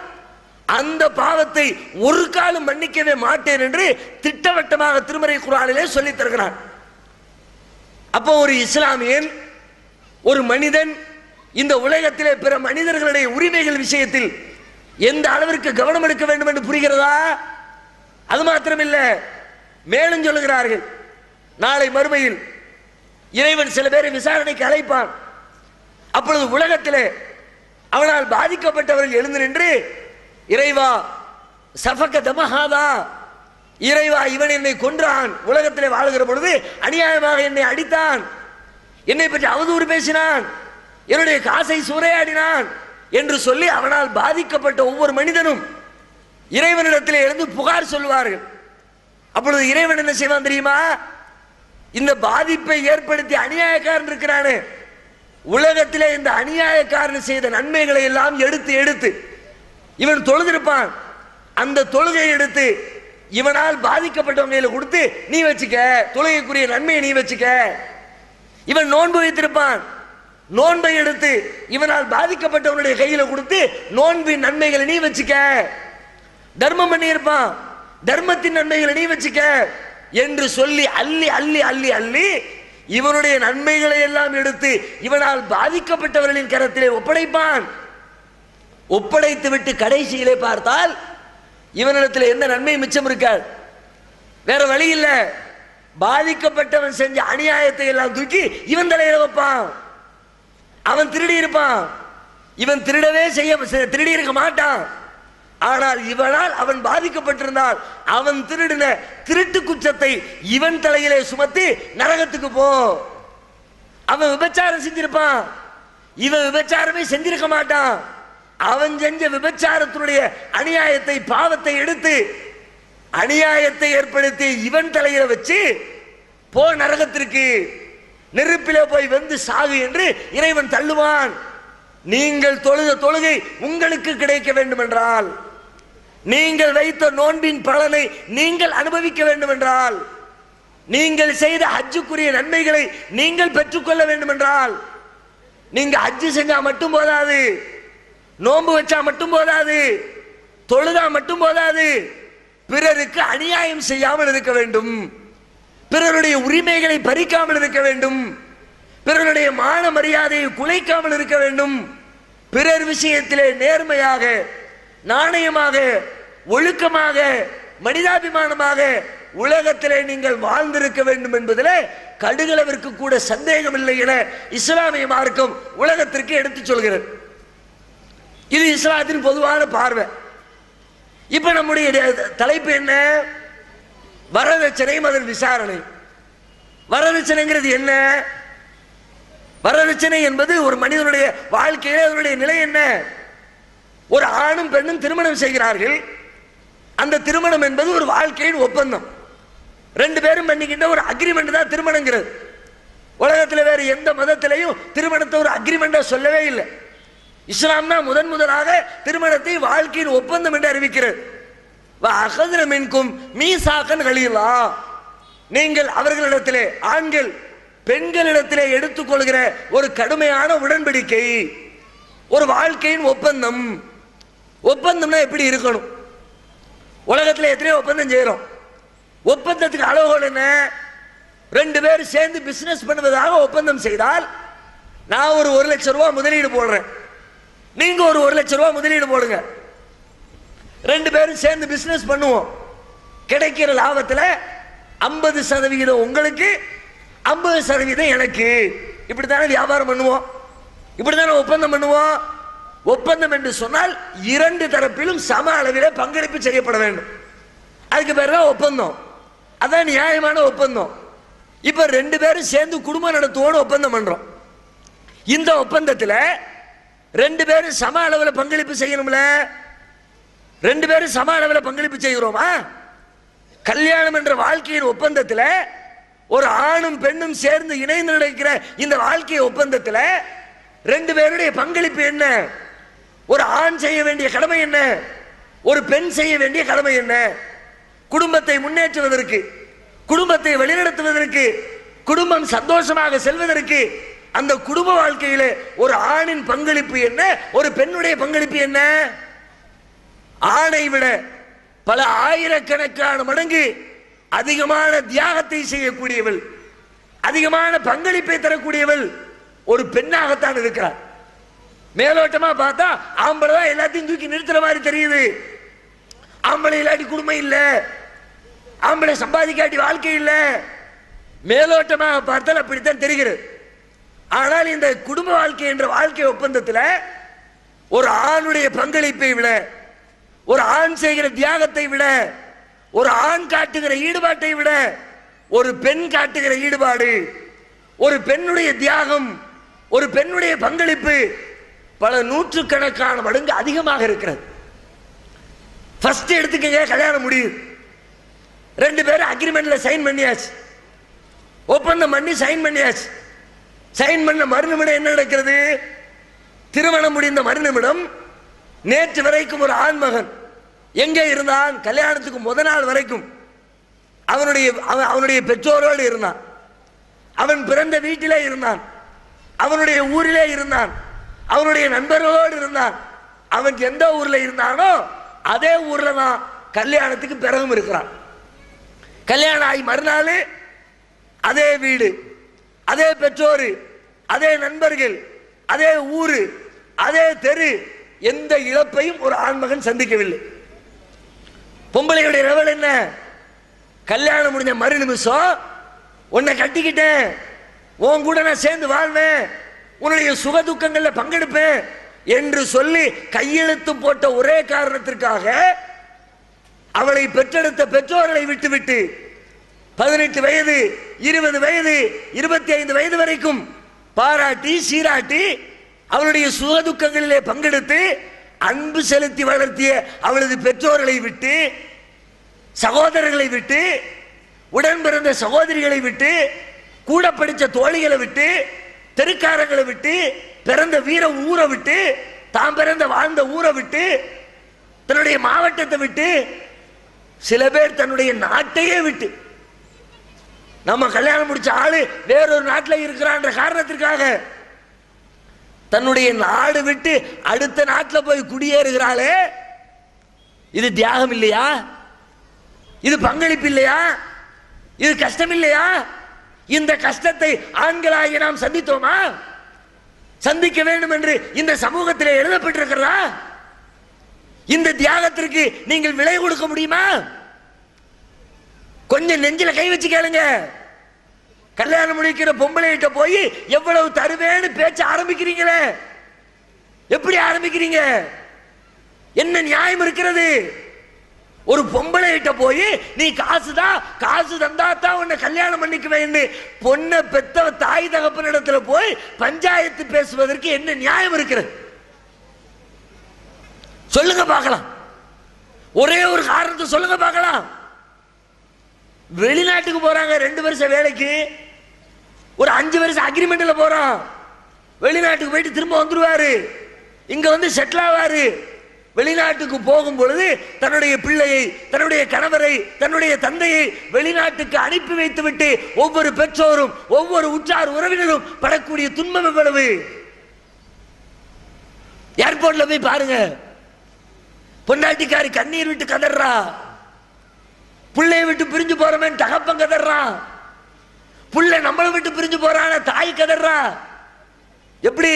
அந்த பாவத்தை ஒரு காலம் மன்னிக்கவே மாட்டேன் என்று திட்டவட்டமாக திருமறை குர்ஆனிலே சொல்லி தருகிறான். அப்போ ஒரு இஸ்லாமியன், ஒரு மனிதன் இந்த உலகத்திலே பிற மனிதர்களுடைய உரிமைகள் விஷயத்தில் எந்த அளவிற்கு கவனம் எடுக்க வேண்டும் என்று புரிகிறதா? அது மாத்திரமில்ல, மேலும் சொல்லுகிறார்கள், நாளை மறுமையில் இறைவன் சில பேரை விசாரணைக்கு அழைப்பான். அப்பொழுது உலகத்திலே அவனால் பாதிக்கப்பட்டவர்கள் எழுந்து நின்று, இறைவா சஃபக்க தமஹாதா, இறைவா இவன் என்னை கொன்றான், உலகத்திலே வாழுகிற பொழுது அநியாயமாக என்னை அடித்தான், என்னை பற்றி அவதூறு பேசினான், என்னுடைய காசை சூறையாடினான் என்று சொல்லி அவனால் பாதிக்கப்பட்ட ஒவ்வொரு மனிதனும் இறைவனிடத்திலே எழுந்து புகார் சொல்லுவார்கள். அப்பொழுது இறைவன் என்ன செய்வான் தெரியுமா? இந்த பாதிப்பை ஏற்படுத்தி அநியாயக்காரன் இருக்கிறானே, உலகத்திலே இந்த அநியாயக்காரன் செய்த நன்மைகளை எல்லாம் எடுத்து எடுத்து இவன் தொழுதிருப்பான், அந்த தொழுகையை எடுத்து இவனால் பாதிக்கப்பட்டவங்க கொடுத்து, நீ வச்சுக்க, தொழுகைக்குரிய நன்மையை நீ வச்சுக்க. இவன் நோன்பு வைத்திருப்பான், நோன்பை எடுத்து இவனால் பாதிக்கப்பட்டவனுடைய கையில கொடுத்து, நோன்பின் நன்மைகளை நீ வச்சுக்க. தர்மம் பண்ணி இருப்பான், தர்மத்தின் நன்மைகளை நீ வச்சுக்க என்று சொல்லி அள்ளி அள்ளி அள்ளி அள்ளி இவனுடைய நன்மைகளை எல்லாம் எடுத்து இவனால் பாதிக்கப்பட்டவர்களின் கரத்திலே ஒப்படைப்பான். ஒப்படைத்து விட்டு கடைசியிலே பார்த்தால் இவனிடத்தில் எந்த நன்மை மிச்சம் இருக்காது. வேற வழி இல்லை, பாதிக்கப்பட்டவன் செஞ்ச அநியாயத்தை எல்லாம் தூக்கி இவன் தலையில வைப்பான். அவன் திருடி இருப்பான், இவன் திருடி இருக்க மாட்டான். ஆனால் இவனால் அவன் பாதிக்கப்பட்டிருந்தால் அவன் திருடின திருட்டு குற்றத்தை இவன் தலையிலே சுமத்தி நரகத்துக்கு போ. அவன் விபச்சாரம் செஞ்சிருப்பான், இவன் விபச்சாரமே செஞ்சிருக்க மாட்டான். அவன் செஞ்ச விபச்சாரத்தினுடைய அநியாயத்தை, பாவத்தை எடுத்து அநியாயத்தை ஏற்படுத்தி இவன் தலையில வச்சு போ நரகத்திற்கு, நெருப்பிலே போய் வெந்து சாகு என்று இறைவன் தள்ளுவான். நீங்கள் தொழுத தொழுகை உங்களுக்கு கிடைக்க வேண்டும் என்றால், நீங்கள் வைத்த நோன்பின் பலனை நீங்கள் அனுபவிக்க வேண்டும் என்றால், நீங்கள் செய்த ஹஜ்ஜுக்குரிய நன்மைகளை நீங்கள் பெற்றுக்கொள்ள வேண்டும் என்றால், நீங்க ஹஜ்ஜு செஞ்சா மட்டும் போதாது, நோன்பு வச்சா மட்டும் போதாது, தொழுதா மட்டும் போதாது, பிறருக்கு அநியாயம் செய்யாமல் இருக்க வேண்டும், பிறருடைய உரிமைகளை பறிக்காமல் இருக்க வேண்டும், பிறருடைய மான மரியாதையை குலைக்காமல் இருக்க வேண்டும், பிறர் விஷயத்திலே நேர்மையாக, நாணயமாக, ஒழுக்கமாக, மனிதாபிமானமாக உலகத்திலே நீங்கள் வாழ்ந்திருக்க வேண்டும் என்பதிலே கடுகளவிற்கு கூட சந்தேகம் இல்லை என இஸ்லாமிய மார்க்கம் உலகத்திற்கு எடுத்து சொல்கிறது. இது இஸ்லாத்தின் பொதுவான பார்வை. இப்ப நம்முடைய தலைப்பு என்ன? வரதட்சணை, அதன் விசாரணை. வரதட்சணைங்கிறது என்ன? வரதட்சணை என்பது ஒரு மனிதனுடைய வாழ்க்கையிலே அதனுடைய நிலை என்ன? ஒரு ஆணும் பெண்ணும் திருமணம் செய்கிறார்கள். அந்த திருமணம் என்பது ஒரு வாழ்க்கையின் ஒப்பந்தம். ரெண்டு பேரும் பண்ணிக்கிட்ட ஒரு அக்ரிமெண்ட் தான் திருமணங்கிறது. உலகத்தில் வேறு எந்த மதத்திலையும் திருமணத்தை ஒரு அக்ரிமெண்டா சொல்லவே இல்லை. இஸ்லாம் தான் முதலாக திருமணத்தை வாழ்க்கையின் ஒப்பந்தம் என்று அறிவிக்கிறது. நீங்கள் அவர்களிடத்திலே, ஆண்கள் பெண்களிடத்திலே எடுத்துக்கொள்கிற ஒரு கடுமையான உடன்படிக்கை, ஒரு வாழ்க்கையின் ஒப்பந்தம். ஒப்பந்தம்னா எப்படி இருக்கணும்? உலகத்தில் எத்தனையோ ஒப்பந்தம் செய்யறோம். ஒப்பந்தத்துக்கு அளவுகோல் என்ன? ரெண்டு பேர் சேர்ந்து பிசினஸ் பண்ணுவதாக ஒப்பந்தம் செய்தால், நான் ஒரு 1 லட்சம் ரூபாய் முதலீடு போடுறேன், நீங்க ஒரு 1 லட்சம் ரூபாய் முதலீடு போடுங்க, ரெண்டு பேரும் சேர்ந்து பிசினஸ் பண்ணுவோம். கிடைக்கிற லாபத்தில் 50% உங்களுக்கு, 50% எனக்கு. இப்படித்தானே வியாபாரம் பண்ணுவோம், இப்படித்தானே ஒப்பந்தம் பண்ணுவோம். ஒப்பந்தம் என்று சொன்னால் இரண்டு தரப்பிலும் சம அளவில் பங்களிப்பு செய்யப்பட வேண்டும். அதுக்கு பேர் தான் ஒப்பந்தம். அதான் நியாயமான ஒப்பந்தம். இப்ப ரெண்டு பேரும் சேர்ந்து குடும்பம் நடத்துவோம்னு ஒப்பந்தம் பண்றோம். இந்த ஒப்பந்தத்தில் ரெண்டு பேரும் சம அளவில் பங்களிப்பு செய்யணும்ல. ரெண்டு பேரும் சம அளவில் பங்களிப்பு செய்கிறோமா? கல்யாணம் என்ற வாழ்க்கையின் ஒப்பந்தத்தில் ஒரு ஆணும் பெண்ணும் சேர்ந்து இணைந்து நடக்கிற இந்த வாழ்க்கை ஒப்பந்தத்தில் ரெண்டு பேருடைய பங்களிப்பு என்ன? ஒரு ஆண் செய்ய வேண்டிய கடமை என்ன? ஒரு பெண் செய்ய வேண்டிய கடமை என்ன? குடும்பத்தை முன்னேற்றுவதற்கு, குடும்பத்தை வழிநடத்துவதற்கு, குடும்பம் சந்தோஷமாக செல்வதற்கு அந்த குடும்ப வாழ்க்கையில ஒரு ஆணின் பங்களிப்பு என்ன, ஒரு பெண்ணுடைய பங்களிப்பு என்ன? ஆணை விட பல ஆயிரக்கணக்கான மடங்கு அதிகமான தியாகத்தை செய்யக்கூடியவள், அதிகமான பங்களிப்பை தரக்கூடியவள் ஒரு பெண்ணாகத்தான் இருக்கிறார். மேலோட்டமா பார்த்தா ஆம்பளை தான் எல்லாத்தையும் தூக்கி நிறுத்துற மாதிரி தெரியுது. ஆம்பளை இல்லாட்டி குடும்பம் இல்ல, ஆம்பளை சம்பாதிக்காட்டி வாழ்க்கை இல்ல, மேலோட்டமாக பார்த்தால் அப்படித்தான் தெரிகிறது. ஆனால் இந்த குடும்ப வாழ்க்கை என்ற வாழ்க்கை ஒப்பந்தத்தில் ஒரு ஆணுடைய பங்களிப்பை விட, ஒரு ஆண் செய்கிற தியாகத்தை விட, ஒரு ஆண் காட்டுகிற ஈடுபாட்டை விட ஒரு பெண் காட்டுகிற ஈடுபாடு, ஒரு பெண்ணுடைய தியாகம், ஒரு பெண்ணுடைய பங்களிப்பு பல நூற்றுக்கணக்கான மடங்கு அதிகமாக இருக்கிறது. ஃபர்ஸ்ட் எடுத்துக்கங்க, கல்யாணம் முடியுது, ரெண்டு பேரும் அக்ரிமெண்ட்ல சைன் பண்ணியாச்சு, ஒப்பந்தம் பண்ணி சைன் பண்ணியாச்சு. சைன் பண்ண மறுநிமிடம் என்ன நடக்கிறது? திருமணம் முடிந்த மறுநிமிடம் நேற்று வரைக்கும் ஒரு ஆண்மகன் எங்கே இருந்தான்? கல்யாணத்துக்கு முத நாள் வரைக்கும் அவனுடைய பெற்றோரோடு இருந்தான், அவன் பிறந்த வீட்டிலே இருந்தான், அவனுடைய ஊரிலே இருந்தான், அவனுடைய நண்பர்களோடு இருந்தான். அவன் எந்த ஊர்ல இருந்தானோ அதே ஊர்ல தான் கல்யாணத்துக்கு பிறகும் இருக்கிறான். கல்யாணம் ஆகி மறுநாள் அதே வீடு, அதே பெற்றோர், அதே நண்பர்கள், அதே ஊரு, அதே தெரு. எந்த இழப்பையும் ஒரு ஆண்மகன் சந்திக்கவில்லை. பொம்பளையுடைய லெவல் என்ன? கல்யாணம் முடிஞ்ச மறு நிமிஷம் உன்னை கட்டிக்கிட்டேன், உன் கூட நான் சேர்ந்து வாழ்வேன், உன்னுடைய சுக துக்கங்கள்ல பங்கெடுப்பேன் என்று சொல்லி கையெழுத்து போட்ட ஒரே காரணத்திற்காக அவளை பெற்றெடுத்த பெற்றோர்களை விட்டுவிட்டு 18 வயது, 20 வயது, 25 வயது வரைக்கும் பாராட்டி சீராட்டி அவளுடைய சுக துக்கங்களிலே பங்கெடுத்து அன்பு செலுத்தி வளர்த்திய அவளது பெற்றோர்களை விட்டு, சகோதரர்களை விட்டு, உடன் பிறந்த சகோதரிகளை விட்டு, கூட படித்த தோழிகளை விட்டு, தெருக்காரங்களை விட்டு, பிறந்த வீர ஊரை விட்டு, தாம் பிறந்த வாழ்ந்த ஊரை விட்டு, தன்னுடைய மாவட்டத்தை விட்டு, சில பேர் தன்னுடைய நாட்டையே விட்டு, நம்ம கல்யாணம் முடிச்ச ஆளு வேறொரு நாட்டில் இருக்கிறான்ற காரணத்திற்காக தன்னுடைய நாடு விட்டு அடுத்த நாட்டில் போய் குடியேறுகிறாளே, இது தியாகம் இல்லையா? இது பங்களிப்பு இல்லையா? இது கஷ்டம் இல்லையா? இந்த கஷ்டத்தை ஆண்களாகி நாம் சந்தித்தோமா? சந்திக்க வேண்டும் என்று இந்த சமூகத்தில் எழுதப்பட்டிருக்கிறதா? இந்த தியாகத்திற்கு நீங்கள் விலை கொடுக்க முடியுமா? கொஞ்சம் நெஞ்சில கை வச்சு கேளுங்க. கல்யாணம் முடிக்கிற பொம்பளைகிட்ட போய் எவ்வளவு தருவேன்னு பேச்ச ஆரம்பிக்கிறீங்களே, எப்படி ஆரம்பிக்கிறீங்க? என்ன நியாயம் இருக்கிறது? ஒரு பொம்பளைகிட்ட போய் நீ காசு தந்தா தான் உன்னை கல்யாணம் பண்ணிக்குவேன் பொண்ணை பெத்த தாய் தகப்பனிடத்துல போய் பஞ்சாயத்து பேசுவதற்கு என்ன நியாயம் இருக்கிறது? சொல்லுங்க பார்க்கலாம். ஒரே ஒரு காரணத்தை சொல்லுங்க பார்க்கலாம். வெளிநாட்டுக்கு போறாங்க 2 வருஷம் வேலைக்கு, ஒரு 5 வருஷம் அக்ரிமெண்ட்ல போறான், வெளிநாட்டுக்கு போயிட்டு திரும்ப வந்துருவாரு, இங்க வந்து செட்டில் ஆவாரு. வெளிநாட்டுக்கு போகும் பொழுது தன்னுடைய பிள்ளையை, தன்னுடைய கணவரை, தன்னுடைய தந்தையை வெளிநாட்டுக்கு அனுப்பி வைத்து விட்டு ஒவ்வொரு பெற்றோரும் ஒவ்வொரு உற்றார் உறவினரும் படக்கூடிய துன்பம் எவ்வளவு? ஏர்போர்ட்ல போய் பாருங்க, பொண்டாட்டிக்காரி கண்ணீர் விட்டு கதறா, பிள்ளையை விட்டு பிரிஞ்சு போறவன் தகப்பன் கதறான், புள்ள நம்மளை விட்டு பிரிஞ்சு போறான தாய் கதறா. எப்படி?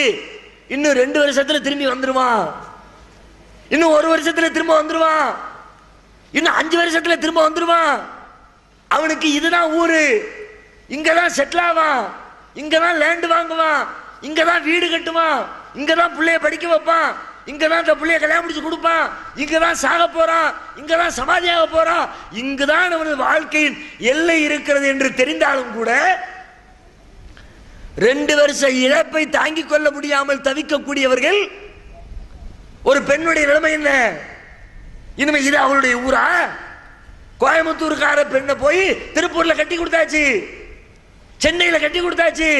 இன்னும் 2 வருஷத்துல திரும்பி வந்துருவான், இன்னும் 1 வருஷத்துல திரும்ப வந்துருவான், இன்னும் 5 வருஷத்துல திரும்ப வந்துருவான். அவனுக்கு இதுதான் ஊரு, இங்கதான் செட்டில் ஆவான், இங்கதான் லேண்ட் வாங்குவான், இங்கதான் வீடு கட்டுவான், இங்கதான் பிள்ளைய படிக்க வைப்பான், இங்கதான் இந்த பிள்ளைய கல்யாணம் முடிச்சு கொடுப்பான், இங்கதான் சாக போறான், இங்கதான் சமாதியாக போறான், இங்குதான் அவனது வாழ்க்கையின் எல்லை இருக்கிறது என்று தெரிந்தாலும் கூட 2 வருஷ இழப்பை தாங்கிக் கொள்ள முடியாமல் தவிக்கக்கூடியவர்கள். ஒரு பெண்ணுடைய நிலைமை என்ன? இனிமே இது அவளுடைய ஊரா? கோயம்புத்தூர்கார பெண்ணை போய் திருப்பூர்ல கட்டி கொடுத்தாச்சு, சென்னையில கட்டி கொடுத்தாச்சு,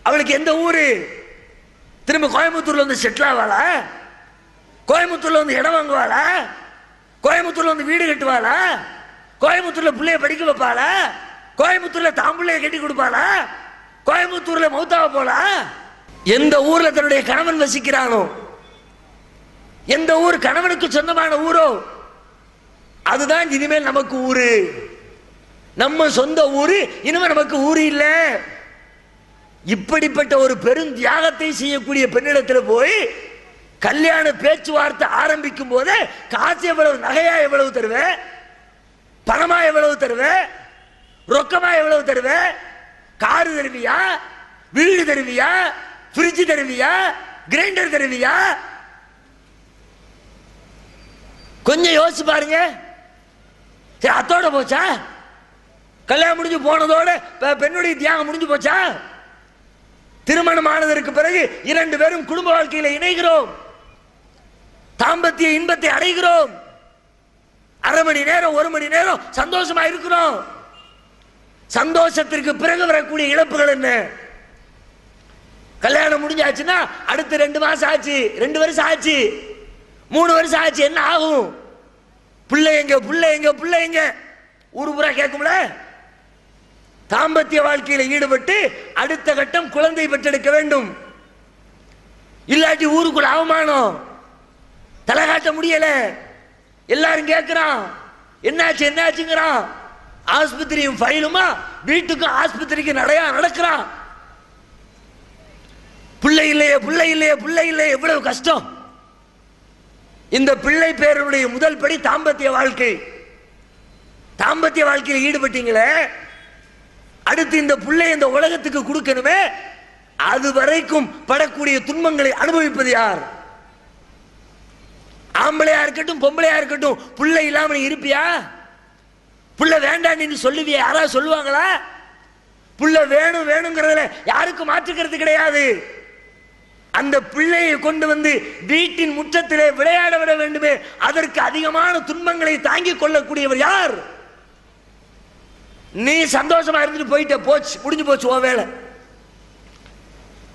அவளுக்கு எந்த ஊரு? திரும்ப கோயம்புத்தூர்ல வந்து செட்டில் ஆவாளா? கோயம்புத்தூர்ல வந்து இடம் வாங்குவாளா? கோயம்புத்தூர்ல வந்து வீடு கட்டுவாளா? கோயம்புத்தூர்ல பிள்ளைய படிக்க வைப்பாளா? கோயம்புத்தூர்ல தாம்பிள்ளைய கட்டி கொடுப்பாளா? கோயம்புத்தூர்ல மௌத்தாவ போலா? எந்த ஊர்ல தன்னுடைய கணவன் வசிக்கிறானோ, எந்த ஊர் கணவனுக்கு சொந்தமான ஊரோ, அதுதான் இனிமேல் நமக்கு ஊரு. நம்ம சொந்த ஊரு இனிமே நமக்கு ஊரு இல்ல. இப்படிப்பட்ட ஒரு பெரும் தியாகத்தை செய்யக்கூடிய பெண்ணிடத்தில் போய் கல்யாண பேச்சுவார்த்தை ஆரம்பிக்கும் போது காசு எவ்வளவு, நகையா எவ்வளவு தருவேன், பணமா எவ்வளவு தருவேன், ரொக்கமா எவ்வளவு தருவேன், காரு தருவியா, வீடு தருவியா, ஃப்ரிட்ஜ் தருவியா, கிரைண்டர் தருவியா? கொஞ்சம் யோசிச்சு பாருங்க. சரி, அத்தோட போச்சா? கல்யாணம் முடிஞ்சு போனதோட பெண்ணுடைய தியாகம் முடிஞ்சு போச்சா? திருமணம் ஆனதற்கு பிறகு இரண்டு பேரும் குடும்ப வாழ்க்கையில இணைகிறோம், தாம்பத்திய இன்பத்தை அடைகிறோம், அரை மணி நேரம் ஒரு மணி நேரம் சந்தோஷமா இருக்கிறோம். சந்தோஷத்திற்கு பிறகு வரக்கூடிய இழப்புகள் என்ன? கல்யாணம் முடிஞ்சாச்சுன்னா அடுத்து 2 மாசம் ஆச்சு, 2 வருஷம் ஆச்சு, 3 வருஷம் ஆச்சு, என்ன ஆகும்? பிள்ளைங்க பிள்ளைங்க பிள்ளைங்க ஊரு பூரா கேட்கும்ல. தாம்பத்திய வாழ்க்கையில் ஈடுபட்டு அடுத்த கட்டம் குழந்தை பெற்றெடுக்க வேண்டும். இல்லாட்டி ஊருக்குள்ள அவமானம், தலை காட்ட முடியல, எல்லாரும் கேட்கிறான் என்னாச்சு என்னாச்சுங்கிறான். ஆஸ்பத்திரியும் ஃபைலுமா, வீட்டுக்கும் ஆஸ்பத்திரிக்கு நடையா நடக்கிறான். பிள்ளை இல்லையே பிள்ளை இல்லையே பிள்ளை இல்லையே, எவ்வளவு கஷ்டம். இந்த பிள்ளை பேருடைய முதல் படி தாம்பத்திய வாழ்க்கை. தாம்பத்திய வாழ்க்கையில் ஈடுபட்டீங்களே, அடுத்து இந்த பிள்ளை இந்த உலகத்துக்கு கொடுக்கணுமே, அது வரைக்கும் படக்கூடிய துன்பங்களை அனுபவிப்பது யார்? ஆம்பளையா இருக்கட்டும் பொம்பளையா இருக்கட்டும், பிள்ளை இல்லாம இருப்பியா? புள்ள வேண்டாம் நீ சொல்லுவியா? யாராவது சொல்லுவாங்களா? புள்ள வேணும் வேணுங்கிறதுல யாருக்கும் மாற்றுக்கிறது கிடையாது. அந்த பிள்ளையை கொண்டு வந்து வீட்டின் முற்றத்திலே விளையாட விட வேண்டுமே, அதற்கு அதிகமான துன்பங்களை தாங்கிக் கொள்ளக்கூடியவர் யார்? நீ சந்தோஷமா இருந்துட்டு போயிட்ட, போச்சு, முடிஞ்சு போச்சு ஓ வேலை.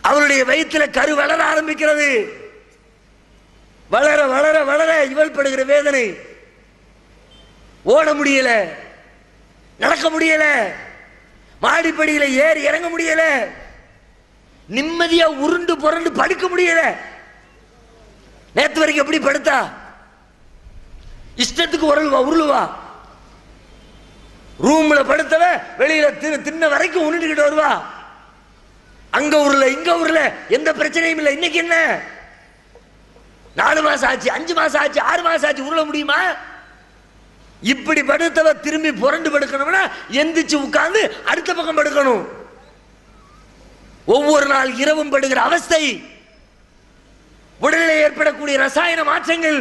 அவருடைய வயிற்றுல கரு வளர ஆரம்பிக்கிறது. வளர வளர வளர இவள் படுகிற வேதனை, ஓட முடியல, நடக்க முடியல, மாடிப்படியில ஏறி இறங்க முடியல, நிம்மதியா உருண்டு புரண்டு படுக்க முடியல. நேத்து வரைக்கும் எப்படி படுத்தா? இஷ்டத்துக்கு உருளுவா. ரூம்ல படுத்தவ வெளியில தின்ன வரைக்கும் உருண்டுகிட்டு வருவா. அங்க ஊர்ல இங்க ஊர்ல எந்த பிரச்சனையும் இல்லை. இன்னைக்கு என்ன, 4 மாசம் ஆச்சு, 5 மாசம் ஆச்சு, 6 மாசம் ஆச்சு, உருள முடியுமா? இப்படி படுத்தவ திரும்பி புரண்டு படுக்கணும்னா எந்திரிச்சு உட்கார்ந்து அடுத்த பக்கம் படுக்கணும். ஒவ்வொரு நாள் இரவும் படுகிற அவஸ்தை, உடலில் ஏற்படக்கூடிய ரசாயன மாற்றங்கள்,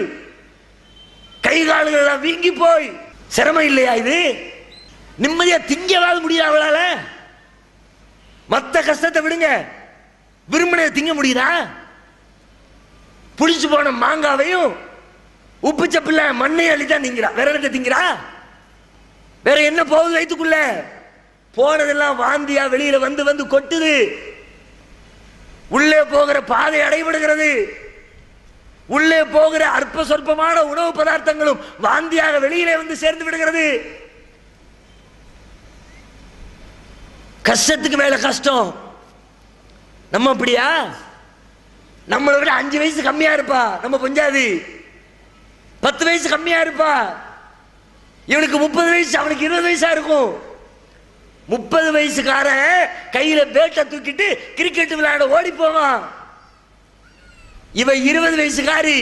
கை கால்கள் எல்லாம் வீங்கி போய் சிரமம் இல்லையா இது? நிம்மதியா திங்கவாது முடியாது அவளால? மத்த கஷ்டத்தை விடுங்க, விரும்பினதை திங்க முடியுதா? புளிச்சு போன மாங்காவையும் உப்பு சப்பில்ல மண்ணையும் அள்ளிதான் திங்கிறா. வேற என்ன திங்கிறா? வேற என்ன போகுது வயிற்றுக்குள்ள? போனதெல்லாம் வாந்தியா வெளியில வந்து வந்து கொட்டுது. உள்ளே போகிற பாதை அடைபடுகிறது. உள்ளே போகிற அற்ப சொற்பமான உணவு பதார்த்தங்களும் வாந்தியாக வெளியிலே வந்து சேர்ந்து விடுகிறது. கஷ்டத்துக்கு மேல கஷ்டம். நம்ம அப்படியா? நம்மளை விட 5 வயசு கம்மியா இருப்பா நம்ம பஞ்சாதி, 10 வயசு கம்மியா இருப்பா. இவனுக்கு 30 வயசு, அவனுக்கு 20 வயசா இருக்கும். 30 வயசுக்காரன் கையில பேட்டை தூக்கிட்டு கிரிக்கெட் விளையாட ஓடி போவான். இவ 20 வயசுக்காரி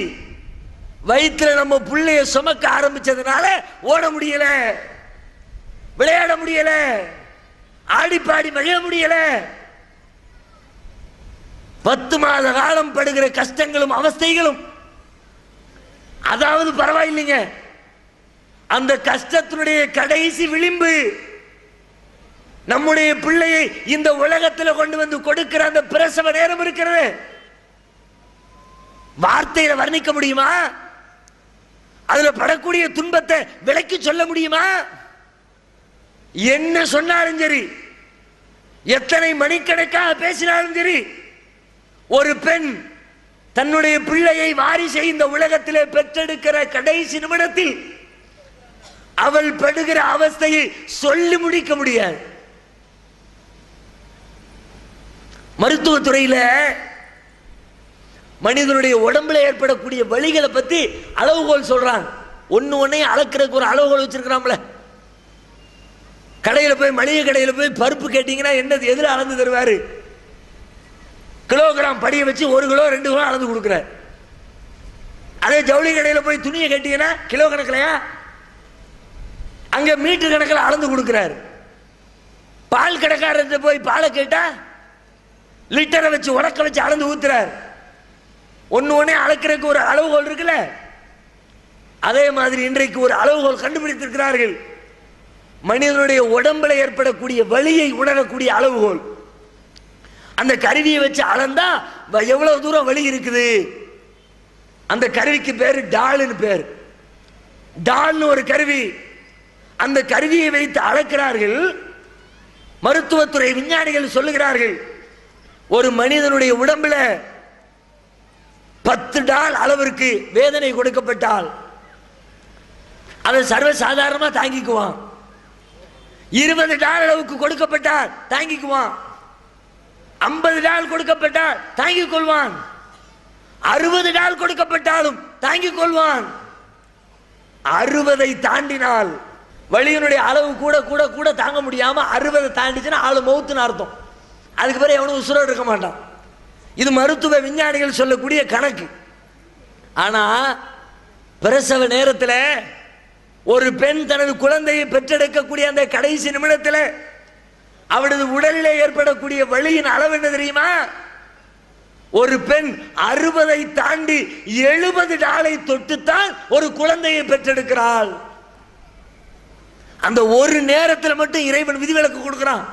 வயிற்றுல நம்ம புள்ளைய சுமக்க ஆரம்பிச்சதுனால ஓட முடியல, விளையாட முடியல, ஆடி பாடி மகிழ முடியல. 10 மாத காலம் படுகிற கஷ்டங்களும் அவஸ்தைகளும், அதாவது பரவாயில்லைங்க, அந்த கஷ்டத்தினுடைய கடைசி விளிம்பு நம்முடைய பிள்ளையை இந்த உலகத்தில் கொண்டு வந்து கொடுக்கிற அந்த பிரசவ நேரம் இருக்கிறது. வார்த்தையில வர்ணிக்க முடியுமா? அதுல படக்கூடிய துன்பத்தை விளக்கி சொல்ல முடியுமா? என்ன சொன்னாலும் சரி, எத்தனை மணிக்கணக்காக பேசினாலும் சரி, ஒரு பெண் தன்னுடைய பிள்ளையை வாரிசை இந்த உலகத்திலே பெற்றெடுக்கிற கடைசி நிமிடத்தில் அவள் படுகிற அவஸ்தையை சொல்லி முடிக்க முடியாது. மருத்துவத்துறையில மனிதனுடைய உடம்புல ஏற்படக்கூடிய வலிகளை பத்தி அளவுகோல் சொல்றாங்க. ஒன்னையும் அளக்கிறதுக்கு ஒரு அளவுகோல் வச்சிருக்கிறாங்களே. கடையில் போய் மளிகை கடையில் போய் பருப்பு கேட்டீங்கன்னா என்னது எதில் அளந்து தருவாரு? கிலோகிராம் படியை வச்சு 1 கிலோ 2 கிலோ அளந்து கொடுக்குறாரு. அதே ஜவுளி கடையில் போய் துணியை கேட்டீங்கன்னா கிலோ கணக்கிலையா, அங்க மீட்டர் கணக்கில் அளந்து கொடுக்கிறாரு. பால் கடைக்காரர்கிட்ட போய் பாலை கேட்டா லிட்டரை வச்சு உடக்க வச்சு அளந்து ஊத்துறாரு. ஒன்னே அளக்கிறதுக்கு ஒரு அளவுகோல் இருக்குல்ல, அதே மாதிரி இன்றைக்கு ஒரு அளவுகோல் கண்டுபிடித்திருக்கிறார்கள். மனிதனுடைய உடம்புல ஏற்படக்கூடிய வலியை உணரக்கூடிய அளவுகோல். அந்த கருவியை வச்சு அளந்தா எவ்வளவு தூரம் வலி இருக்குது. அந்த கருவிக்கு பேரு டால்னு பேர். டால்னு ஒரு கருவி. அந்த கருவியை வைத்து அளக்கிறார்கள். மருத்துவத்துறை விஞ்ஞானிகள் சொல்லுகிறார்கள், ஒரு மனிதனுடைய உடம்புல 10 டால் அளவிற்கு வேதனை கொடுக்கப்பட்டால் அதை சர்வசாதாரணமா தாங்கிக்குவான். 20 டால் அளவுக்கு கொடுக்கப்பட்டால் தாங்கிக்குவான். 50 டால் கொடுக்கப்பட்டால் தாங்கிக் கொள்வான். 60 டால் கொடுக்கப்பட்டாலும் தாங்கிக் கொள்வான். 60 தாண்டினால் வலியினுடைய அளவு கூட கூட கூட தாங்க முடியாம 60 தாண்டிச்சுன்னா ஆளு மௌத்துன்னு அர்த்தம். அதுக்கு பிறகு எவனும் உசுரோடு இருக்க மாட்டான். இது மருத்துவ விஞ்ஞானிகள் சொல்லக்கூடிய கணக்கு. ஆனா பிரசவ நேரத்தில் ஒரு பெண் தனது குழந்தையை பெற்றெடுக்கக்கூடிய அந்த கடைசி நிமிடத்தில் அவளது உடலிலே ஏற்படக்கூடிய வலியின் அளவு என்ன தெரியுமா? ஒரு பெண் 60 தாண்டி 70 டாலை தொட்டுத்தான் ஒரு குழந்தையை பெற்றெடுக்கிறாள். அந்த ஒரு நேரத்தில் மட்டும் இறைவன் விதிவிலக்கு கொடுக்கிறான்.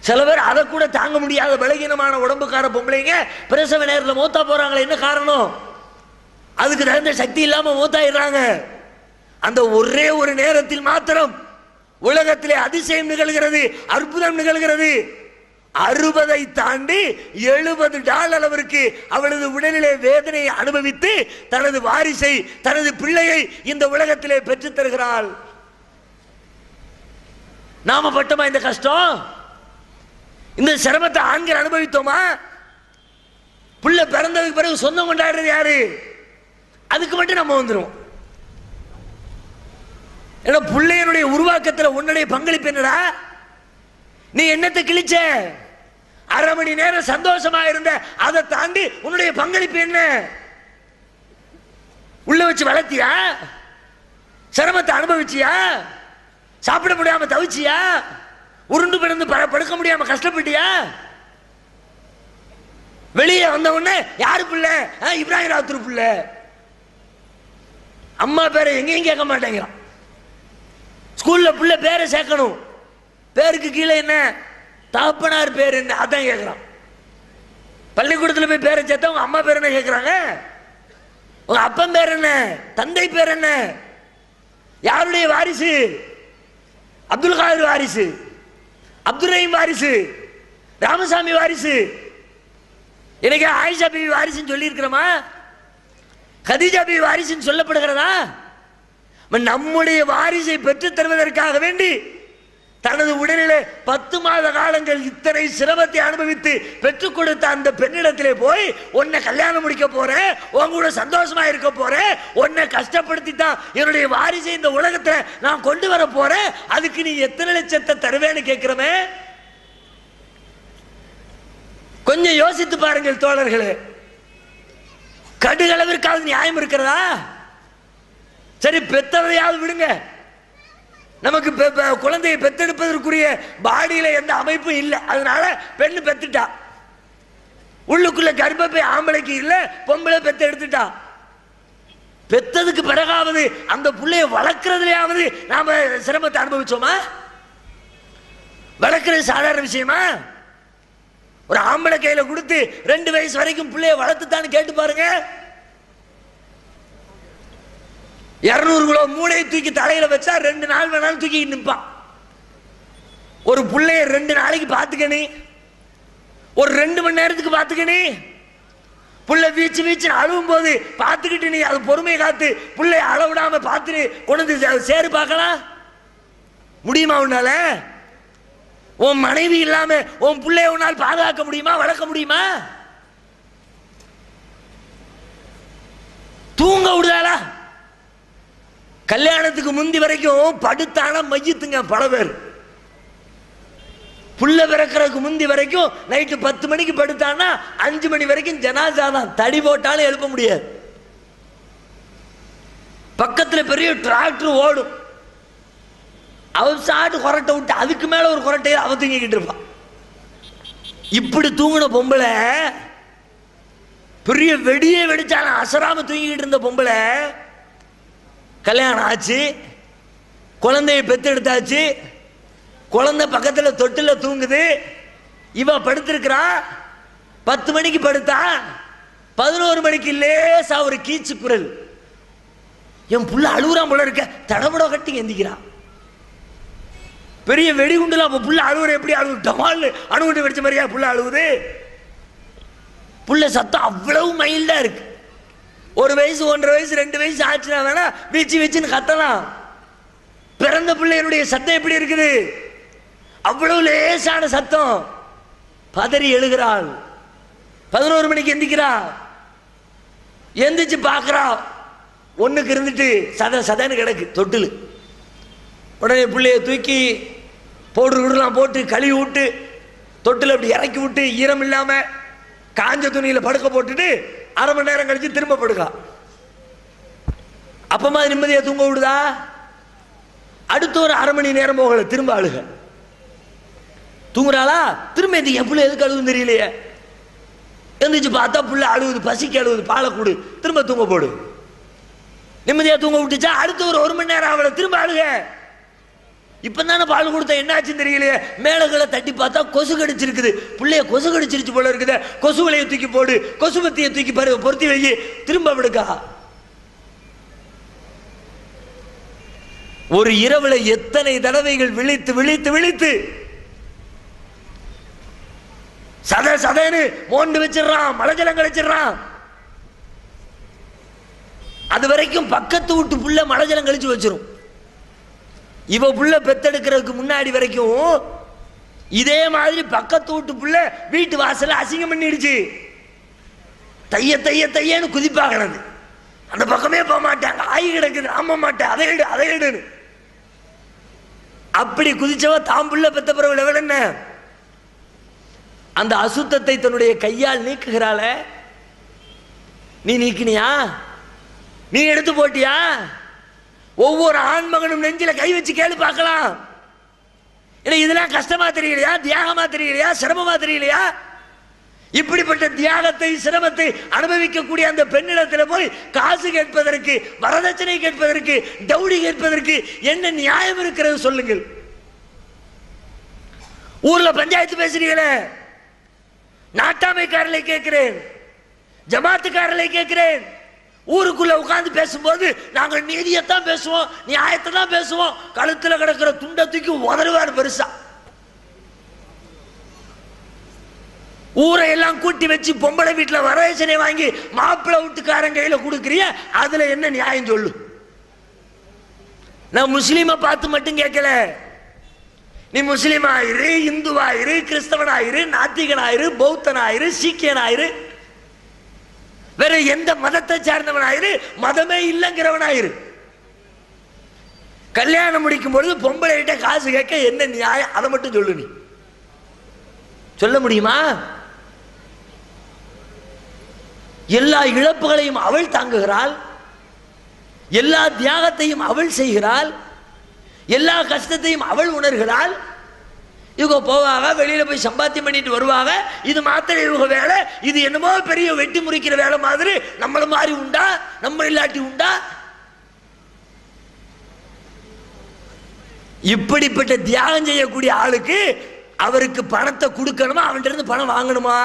சில பேர் அதை கூட தாங்க முடியாத பலகீனமான உடம்புக்கார பொம்பளைங்க பிரசவ நேரத்தில் மூத்தா போறாங்களே, என்ன காரணம்? அதுக்கு தகுந்த சக்தி இல்லாம மூத்தாயிடுறாங்க. அந்த ஒரே ஒரு நேரத்தில் மாத்திரம் உலகத்திலே அதிசயம் நிகழ்கிறது, அற்புதம் நிகழ்கிறது. 60 தாண்டி 70 டால் அளவிற்கு அவளது உடலிலே வேதனையை அனுபவித்து தனது வாரிசை, தனது பிள்ளையை இந்த உலகத்திலே பெற்றுத் தருகிறாள். நாம பட்டோமா இந்த கஷ்டம்? இந்த சிரமத்தை ஆண்கள் அனுபவித்தோமா? பிள்ளை பிறந்ததுக்கு பிறகு சொந்தம் கொண்டாடுறது யாரு? அதுக்கு மட்டும் நம்ம வந்துடும். ஏன்னா பிள்ளையனுடைய உருவாக்கத்தில் உன்னுடைய பங்களிப்பு என்னடா? நீ என்னத்தை கிழிச்ச? 1/2 மணி நேரம் சந்தோஷமா இருந்த, அதை தாண்டி உன்னுடைய பங்களிப்பு என்ன? உள்ள வச்சு வளர்த்தியா? சிரமத்தை அனுபவிச்சியா? சாப்பிட முடியாம தவிச்சியா? உருண்டு பிறந்து படுக்க முடியாம கஷ்டப்பட்டியா? வெளியே வந்த உடனே யாரு பிள்ளை? இப்ராஹிம் ராத்தூர் பிள்ளை. அம்மா பேரை எங்கேயும் கேட்க மாட்டேங்கிறான். ஸ்கூல்ல பிள்ளை பேரை சேர்க்கணும், பேருக்கு கீழே என்ன தகப்பனார் பேர் என்ன அதான் கேட்கிறான். பள்ளிக்கூடத்தில் போய் பேரை சேர்த்தா உங்க அம்மா பேர் என்ன கேட்கிறாங்க? உங்க அப்பன் பேர் என்ன? தந்தை பேர் என்ன? யாருடைய வாரிசு? அப்துல் காதர் வாரிசு, அப்துல் ரஹீம் வாரிசு, ராமசாமி வாரிசு. எனக்கு ஆயிஷா பிவி வாரிசுன்னு சொல்லி இருக்கிறோமா? கதீஜா பிவி வாரிசுன்னு சொல்லப்படுகிறதா? நம்முடைய வாரிசை பெற்றுத் தருவதற்காக வேண்டி தனது உடலிலே 10 மாத காலங்கள் இத்தனை சிரமத்தை அனுபவித்து பெற்றுக் கொடுத்த அந்த பெண்ணிடத்திலே போய் உன்னை கல்யாணம் முடிக்க போறேன், உங்க கூட சந்தோஷமா இருக்க போறேன், உன்னை கஷ்டப்படுத்தி தான் என்னுடைய வாரிசை இந்த உலகத்தை நான் கொண்டு வர போறேன், அதுக்கு நீ எத்தனை லட்சத்தை தருவேன்னு கேட்கிறமே. கொஞ்சம் யோசித்து பாருங்கள் தோழர்களே. கடுகளவிற்காவது நியாயம் இருக்கிறதா? சரி, பெத்தவரையாவது விடுங்க. நமக்கு குழந்தையை பெத்தெடுப்பதற்குரிய பாடியில எந்த அமைப்பும் இல்லை, அதனால பெண்ணு பெத்துட்டா. உள்ளுக்குள்ள கர்ப்பப்பை ஆம்பளைக்கு இல்ல, பொம்பளை பெத்து எடுத்துட்டா. பெத்ததுக்கு பிறகாவது அந்த பிள்ளைய வளர்க்கறதுலயாவது நாம சிரமத்தை அனுபவிச்சோமா? வளர்க்கறது சாதாரண விஷயமா? ஒரு ஆம்பளை கையில கொடுத்து 2 வயசு வரைக்கும் பிள்ளைய வளர்த்துத்தான்னு கேட்டு பாருங்க. 200 கிலோ மூளையை தூக்கி தலையில வச்சா 2 நாள் வேணாலும் தூக்கி நிற்பான். ஒரு பிள்ளைய 2 நாளைக்கு பார்த்துக்கணி, ஒரு 2 மணி நேரத்துக்கு பார்த்துக்கணி. புள்ள வீச்சு வீச்சு அழுவும் போது பார்த்துக்கிட்டு நீ அது பொறுமையை காத்து பிள்ளைய அளவிடாம பார்த்து கொண்டு சேரு பார்க்கலாம் முடியுமா? உன்னால உன் மனைவி இல்லாம உன் பிள்ளைய உன்னால் பாதுகாக்க முடியுமா? வளர்க்க முடியுமா? தூங்க விடுதாளா? கல்யாணத்துக்கு முந்தி வரைக்கும் படுத்தான மையத்துங்க பல பேர். புள்ள பிறக்கிறதுக்கு முந்தி வரைக்கும் நைட்டு 10 மணிக்கு படுத்தான்னா 5 மணி வரைக்கும் ஜனாசா தான். தடி போட்டாலும் எழுப்ப முடியாது. பக்கத்துல பெரிய டிராக்டர் ஓடும், அவன் சாட்டு கொரட்டை விட்டு அதுக்கு மேல ஒரு கொரட்டையை அவ தூங்கிக்கிட்டு இருப்பான். இப்படி தூங்கின பொம்பளை, பெரிய வெடியே வெடிச்சாலும் அசராம தூங்கிக்கிட்டு இருந்த பொம்பளை, கல்யாணம் ஆச்சு, குழந்தைய பெத்தெடுத்தாச்சு, குழந்தை பக்கத்துல தொட்டில தூங்குது, இவ படுத்திருக்கிறா. 10 மணிக்கு படுத்தா 11 மணிக்கு லேசா ஒரு கீச்சு குரல். என் புள்ள அழுகுறான் போல இருக்க, தடபட கட்டி எந்திக்கிறான். பெரிய வெடிகுண்டுல அப்ப புள்ள அழுகுற எப்படி அழுகு, டமால் அணுகுண்டு வெடிச்ச மாதிரியா புள்ள அழுகுது. புள்ள சத்தம் அவ்வளவு மைல்டா இருக்கு. 1 வயசு 1.5 வயசு 2 வயசு ஆச்சுனா வேணா வீச்சு வீச்சுன்னு கத்தலாம். பிறந்த பிள்ளையனுடைய சத்தம் எப்படி இருக்குது, அவ்வளவு லேசான சத்தம். பதறி எழுகிறாள். 11 மணிக்கு எந்திக்கிறா. எந்திரிச்சு பாக்குறா, ஒண்ணுக்கு இருந்துட்டு சத சதன்னு கிடக்கு தொட்டில். உடனே பிள்ளைய தூக்கி பவுடர் போட்டு கழுவி விட்டு தொட்டில் அப்படி இறக்கி விட்டு ஈரம் இல்லாம காஞ்ச துணியில படுக்க போட்டுட்டு 1/2 மணி நேரம் கழிச்சு திரும்ப படுக்கா. அப்பமா நிம்மதியா தூங்க விடுதா? அடுத்த ஒரு 1/2 மணி நேரம் போகல, திரும்ப அழுக. தூங்குறாளா? திரும்ப என் புள்ள எதுக்கு அழுகுன்னு தெரியலையே. எந்திரிச்சு பார்த்தா புள்ள அழுகுது, பசிக்கு அழுகுது, பாலை கூடு, திரும்ப தூங்க போடு. நிம்மதியா தூங்க விட்டுச்சா? அடுத்த ஒரு 1 மணி நேரம் அவளை திரும்ப அழுக. இப்பதானே பால் கொடுத்தா என்னாச்சுன்னு தெரியலையே. மேலகளை தட்டி பார்த்தா கொசு கடிச்சிருக்குது. பிள்ளைய கொசு கடிச்சிருச்சு போல இருக்குது. கொசு வலையை தூக்கி போடு, கொசு பத்தியை தூக்கி பொருத்தி வை, திரும்ப விடுக்கா. ஒரு இரவுல எத்தனை தடவைகள் விழித்து விழித்து விழித்து சத சதன்னு மோண்டு வச்சிடறான், மலஜலம் கழிச்சிடறான். அது வரைக்கும் பக்கத்து வீட்டு புள்ள மலஜலம் கழிச்சு வச்சிரும். இவ புள்ள பெத்தெடுக்கிறதுக்கு முன்னாடி வரைக்கும் இதே மாதிரி பக்கத்து வீட்டு புள்ள வீட்டு வாசல அசிங்கம் பண்ணிடுச்சு. தைய தைய தையன்னு குதிப்பாகிறது. அந்த பக்கமே போக மாட்டாங்க. ஆயி கிடக்குது, ஆம மாட்டேன், அதை எடு அதை எடுன்னு. அப்படி குதிச்சவ தாம் புள்ள பெத்த பிறகு லெவல் என்ன? அந்த அசுத்தத்தை தன்னுடைய கையால் நீக்குகிறாள. நீ நீக்கினியா? நீ எடுத்து போட்டியா? ஒவ்வொரு ஆண்மகனும் நெஞ்சில கை வச்சு கேளு பார்க்கலாம். இதெல்லாம் கஷ்டமா தெரியலையா? தியாகமா தெரியலையா? சிரமமா தெரியலையா? இப்படிப்பட்ட தியாகத்தை சிரமத்தை அனுபவிக்கக்கூடிய அந்த பெண்ணிடத்தில் போய் காசு கேட்பதற்கு, வரதட்சணை கேட்பதற்கு, டவுடி கேட்பதற்கு என்ன நியாயம் இருக்கிறது சொல்லுங்கள். ஊர்ல பஞ்சாயத்து பேசுறீங்களே, நாட்டாமைக்காரர்களை கேட்கிறேன், ஜமாத்துக்காரர்களை கேட்கிறேன். ஊருக்குள்ள உட்கார்ந்து பேசும்போது நாங்கள் நீதியத்தான் பேசுவோம், நியாயத்தை தான் பேசுவோம். கழுத்துல கிடக்கிற துண்டை தூக்கி உதறுவார் பெருசா. ஊரை எல்லாம் கூட்டி வச்சு பொம்பளை வீட்டுல வரதட்சணை வாங்கி மாப்பிள்ளை வீட்டுக்காரன் கையில கொடுக்கறிய, அதுல என்ன நியாயம் சொல்லு? நான் முஸ்லீமை பார்த்து மட்டும் கேட்கல. நீ முஸ்லீமாயிரு, இந்துவாயிரு, கிறிஸ்தவனாயிரு, நாத்திகனாயிரு, பௌத்தனாயிரு, சீக்கியனாயிரு, வேற எந்த மதத்தை சார்ந்தவனாயிரு, மதமே இல்லைங்கிறவனாயிரு. கல்யாணம் முடிக்கும் பொழுது பொம்பளை கிட்ட காசு கேட்க என்ன நியாயம்? அதை மட்டும் சொல்லு. நீ சொல்ல முடியுமா? எல்லா இழப்புகளையும் அவள் தாங்குகிறாள், எல்லா தியாகத்தையும் அவள் செய்கிறாள், எல்லா கஷ்டத்தையும் அவள் உணர்கிறாள். இவங்க போவாங்க, வெளியில போய் சம்பாத்தியம் பண்ணிட்டு வருவாங்க. இது மாத்திரம் இவங்க வேலை. இது என்னமோ பெரிய வெட்டி முறிக்கிற வேலை மாதிரி. நம்மள மாதிரி உண்டா? நம்ம இல்லாட்டி உண்டா? இப்படிப்பட்ட தியாகம் செய்யக்கூடிய ஆளுக்கு அவருக்கு பணத்தை கொடுக்கணுமா, அவன்கிட்ட இருந்து பணம் வாங்கணுமா?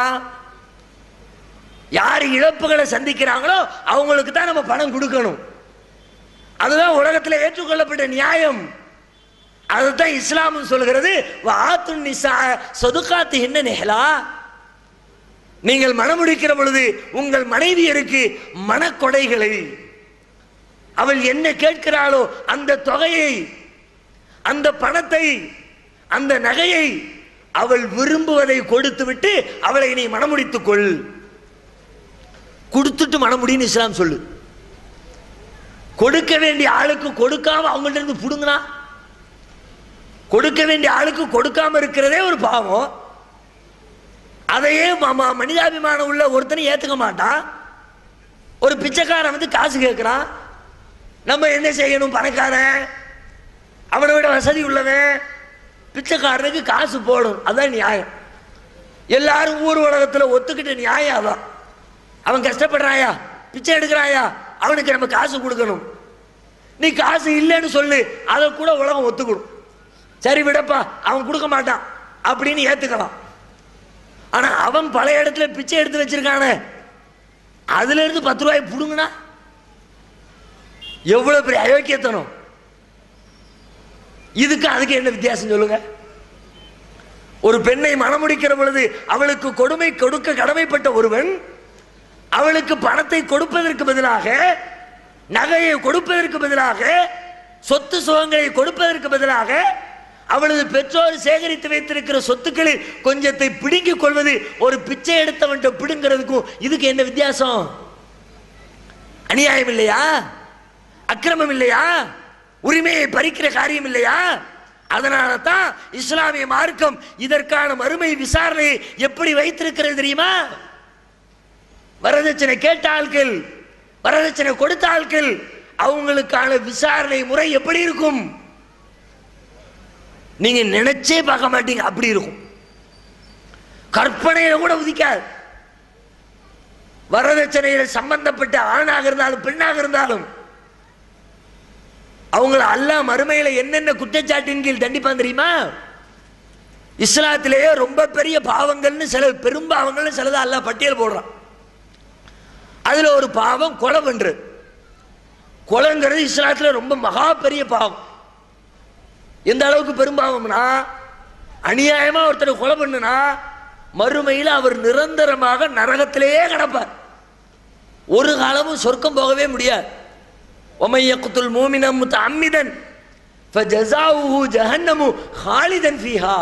யார் இழப்புகளை சந்திக்கிறாங்களோ அவங்களுக்கு தான் நம்ம பணம் கொடுக்கணும். அதுதான் உலகத்தில் ஏற்றுக்கொள்ளப்பட்ட நியாயம். அதுதான் இஸ்லாம் சொல்கிறது. நீங்கள் மணமுடிக்கிற பொழுது உங்கள் மனைவியருக்கு மனக்கொடைகளை, அவள் என்ன கேட்கிறாளோ அந்த தொகையை, அந்த பணத்தை, அந்த நகையை அவள் விரும்புவதை கொடுத்து விட்டு அவளை நீ மணமுடித்துக் கொள். கொடுத்துட்டு மணமுடின்னு இஸ்லாம் சொல்லு. கொடுக்க வேண்டிய ஆளுக்கு கொடுக்காம அவங்கள்ட்ட இருந்து புடுங்கினா, கொடுக்க வேண்டிய ஆளுக்கு கொடுக்காம இருக்கிறதே ஒரு பாவம். அதையே மனிதாபிமானம் உள்ள ஒருத்தனை ஏத்துக்க மாட்டான். ஒரு பிச்சைக்காரன் வந்து காசு கேட்கிறான், நம்ம என்ன செய்யணும்? பணக்காரன், அவனை விட வசதி உள்ளவன் பிச்சைக்காரனுக்கு காசு போடும், அதான் நியாயம். எல்லாரும் ஊர் உலகத்தில் ஒத்துக்கிட்ட நியாயம் அதான். அவன் கஷ்டப்படுறாயா, பிச்சை எடுக்கிறாயா, அவனுக்கு நம்ம காசு கொடுக்கணும். நீ காசு இல்லைன்னு சொல்லு, அதை கூட உலகம் ஒத்துக்கணும். சரி விடப்பா, அவன் கொடுக்க மாட்டான் அப்படின்னு ஏத்துக்கலாம். ஆனா அவன் பல இடத்துல பிச்சை எடுத்து வச்சிருக்கானே, அதுல இருந்து 10 ரூபாய் புடுங்கினா எவ்வளவு பெரிய அயோக்கியத்தனம். இதுக்கு அதுக்கு என்ன வித்தியாசம் சொல்லுங்க? ஒரு பெண்ணை மணமுடிக்கிற பொழுது அவளுக்கு கொடுமை கொடுக்க கடமைப்பட்ட ஒருவன் அவளுக்கு பணத்தை கொடுப்பதற்கு பதிலாக, நகையை கொடுப்பதற்கு பதிலாக, சொத்து சுகங்களை கொடுப்பதற்கு பதிலாக அவளது பெற்றோர் சேகரித்து வைத்திருக்கிற சொத்துக்களில் கொஞ்சத்தை பிடுங்கிக் கொள்வது ஒரு பிச்சை எடுத்தவன் பிடுங்கிறதுக்கும் இதுக்கு என்ன வித்தியாசம்? அநியாயம் இல்லையா? அக்கிரமம் இல்லையா? உரிமையை பறிக்கிற காரியம் இல்லையா? அதனால தான் இஸ்லாமிய மார்க்கம் இதற்கான மறுமை விசாரணையை எப்படி வைத்திருக்கிறது தெரியுமா? வரதட்சணை கேட்ட ஆட்கள், வரதட்சணை கொடுத்த ஆட்கள், அவங்களுக்கான விசாரணை முறை எப்படி இருக்கும் நீங்க நினைச்சே பார்க்க மாட்டீங்க. அப்படி இருக்கும், கற்பனையில கூட உதிக்காது. வரதட்சணையில் சம்பந்தப்பட்ட ஆணாக இருந்தாலும் பெண்ணாக இருந்தாலும் அவங்கள அல்லாஹ் மறுமையில என்னென்ன குற்றச்சாட்டின் கீழ் தண்டிப்பான் தெரியுமா? இஸ்லாத்திலேயே ரொம்ப பெரிய பாவங்கள்னு சில பெரும்பாவங்கள்னு சிலது அல்லாஹ் பட்டியல் போடுறான். அதுல ஒரு பாவம் கொலை பண்றது. கொலைங்கிறது இஸ்லாத்துல ரொம்ப மகா பெரிய பாவம். எந்த அளவுக்கு பெரும்பாவம்னா, அநியாயமா ஒருத்தரை கொலை பண்ணுனா மறுமையில் அவர் நிரந்தரமாக நரகத்திலேயே கிடப்பார். ஒரு காலமும் சொர்க்கம் போகவே முடியாது. وَمَن يَقْتُلْ مُؤْمِنًا مُتَعَمِّدًا فَجَزَاؤُهُ جَهَنَّمُ خَالِدًا فِيهَا.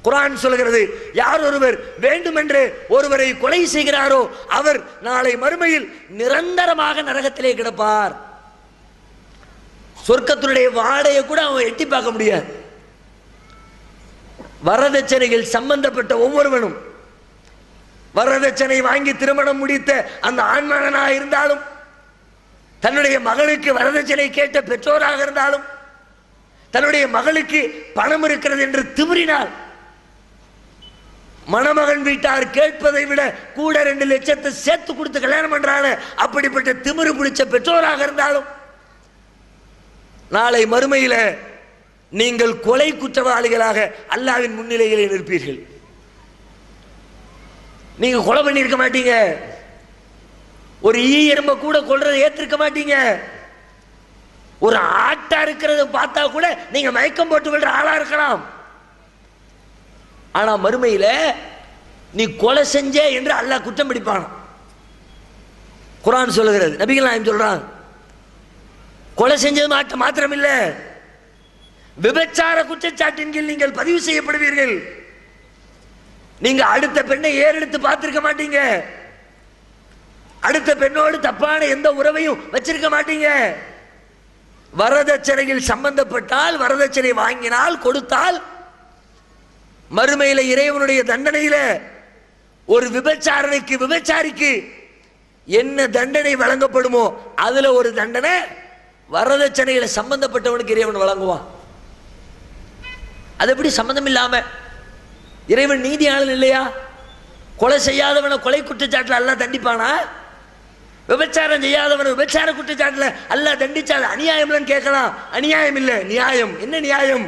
குர்ஆன் சொல்கிறது, யார் ஒருவர் வேண்டுமென்று ஒருவரை கொலை செய்கிறாரோ அவர் நாளை மறுமையில் நிரந்தரமாக நரகத்திலே கிடப்பார். சொர்க்கத்தினுடைய வாடையை கூட அவன் எட்டி பார்க்க முடியாது. வரதட்சணைகள் சம்பந்தப்பட்ட ஒவ்வொருவனும், வரதட்சணை வாங்கி திருமணம் முடித்த அந்த ஆண்மகனாக இருந்தாலும், தன்னுடைய மகளுக்கு வரதட்சணை கேட்ட பெற்றோராக இருந்தாலும், தன்னுடைய மகளுக்கு பணம் இருக்கிறது என்று திமிரினால் மணமகன் வீட்டார் கேட்பதை விட கூட 2 லட்சத்தை சேர்த்து கொடுத்து கல்யாணம் பண்றாங்க, அப்படிப்பட்ட திமிரு பிடிச்ச பெற்றோராக இருந்தாலும் நாளை மறுமையில நீங்கள் கொலை குற்றவாளிகளாக அல்லாஹ்வின் முன்னிலையிலே நிற்பீர்கள். நீங்க கொலை பண்ணியிருக்க மாட்டீங்க, ஒரு ஈ எறும்ப கூட கொல்றதை ஏத்திருக்க மாட்டீங்க, ஒரு ஆட்டா இருக்கிறத பார்த்தா கூட நீங்க மயக்கம் போட்டு விடுற ஆளா இருக்கலாம். ஆனா மறுமையில நீ கொலை செஞ்ச என்று அல்லாஹ் குற்றம் பிடிப்பான். குர்ஆன் சொல்லுகிறது, நபிகள் நாயகம் சொல்றாங்க, கொலை செஞ்சது மாத்திரம் இல்ல, விபச்சார குற்றச்சாட்டின் கீழ் நீங்கள் பதிவு செய்யப்படுவீர்கள். நீங்க அடுத்த பெண்ணை ஏறெடுத்து பார்த்திருக்க மாட்டீங்க, அடுத்த பெண்ணோடு தப்பான எந்த உறவையும் வச்சிருக்க மாட்டீங்க. வரதட்சணையில் சம்பந்தப்பட்டால், வரதட்சணை வாங்கினால் கொடுத்தால், மறுமையில இறைவனுடைய தண்டனையில ஒரு விபச்சாரிக்கு என்ன தண்டனை வழங்கப்படுமோ அதுல ஒரு தண்டனை வரதட்சணையில சம்பந்தப்பட்டவனுக்கு இறைவன் வழங்குவான். அது எப்படி சம்பந்தம் இல்லாம? இறைவன் நீதியாளன் இல்லையா? கொலை செய்யாதவனை கொலை குற்றச்சாட்டுல அல்லாஹ் தண்டிப்பானா? விபச்சாரம் செய்யாதவனை விபச்சார குற்றச்சாட்டுல அல்லாஹ் தண்டிச்சா அநியாயம்னு கேட்கலாம். அநியாயம் இல்ல, நியாயம். என்ன நியாயம்?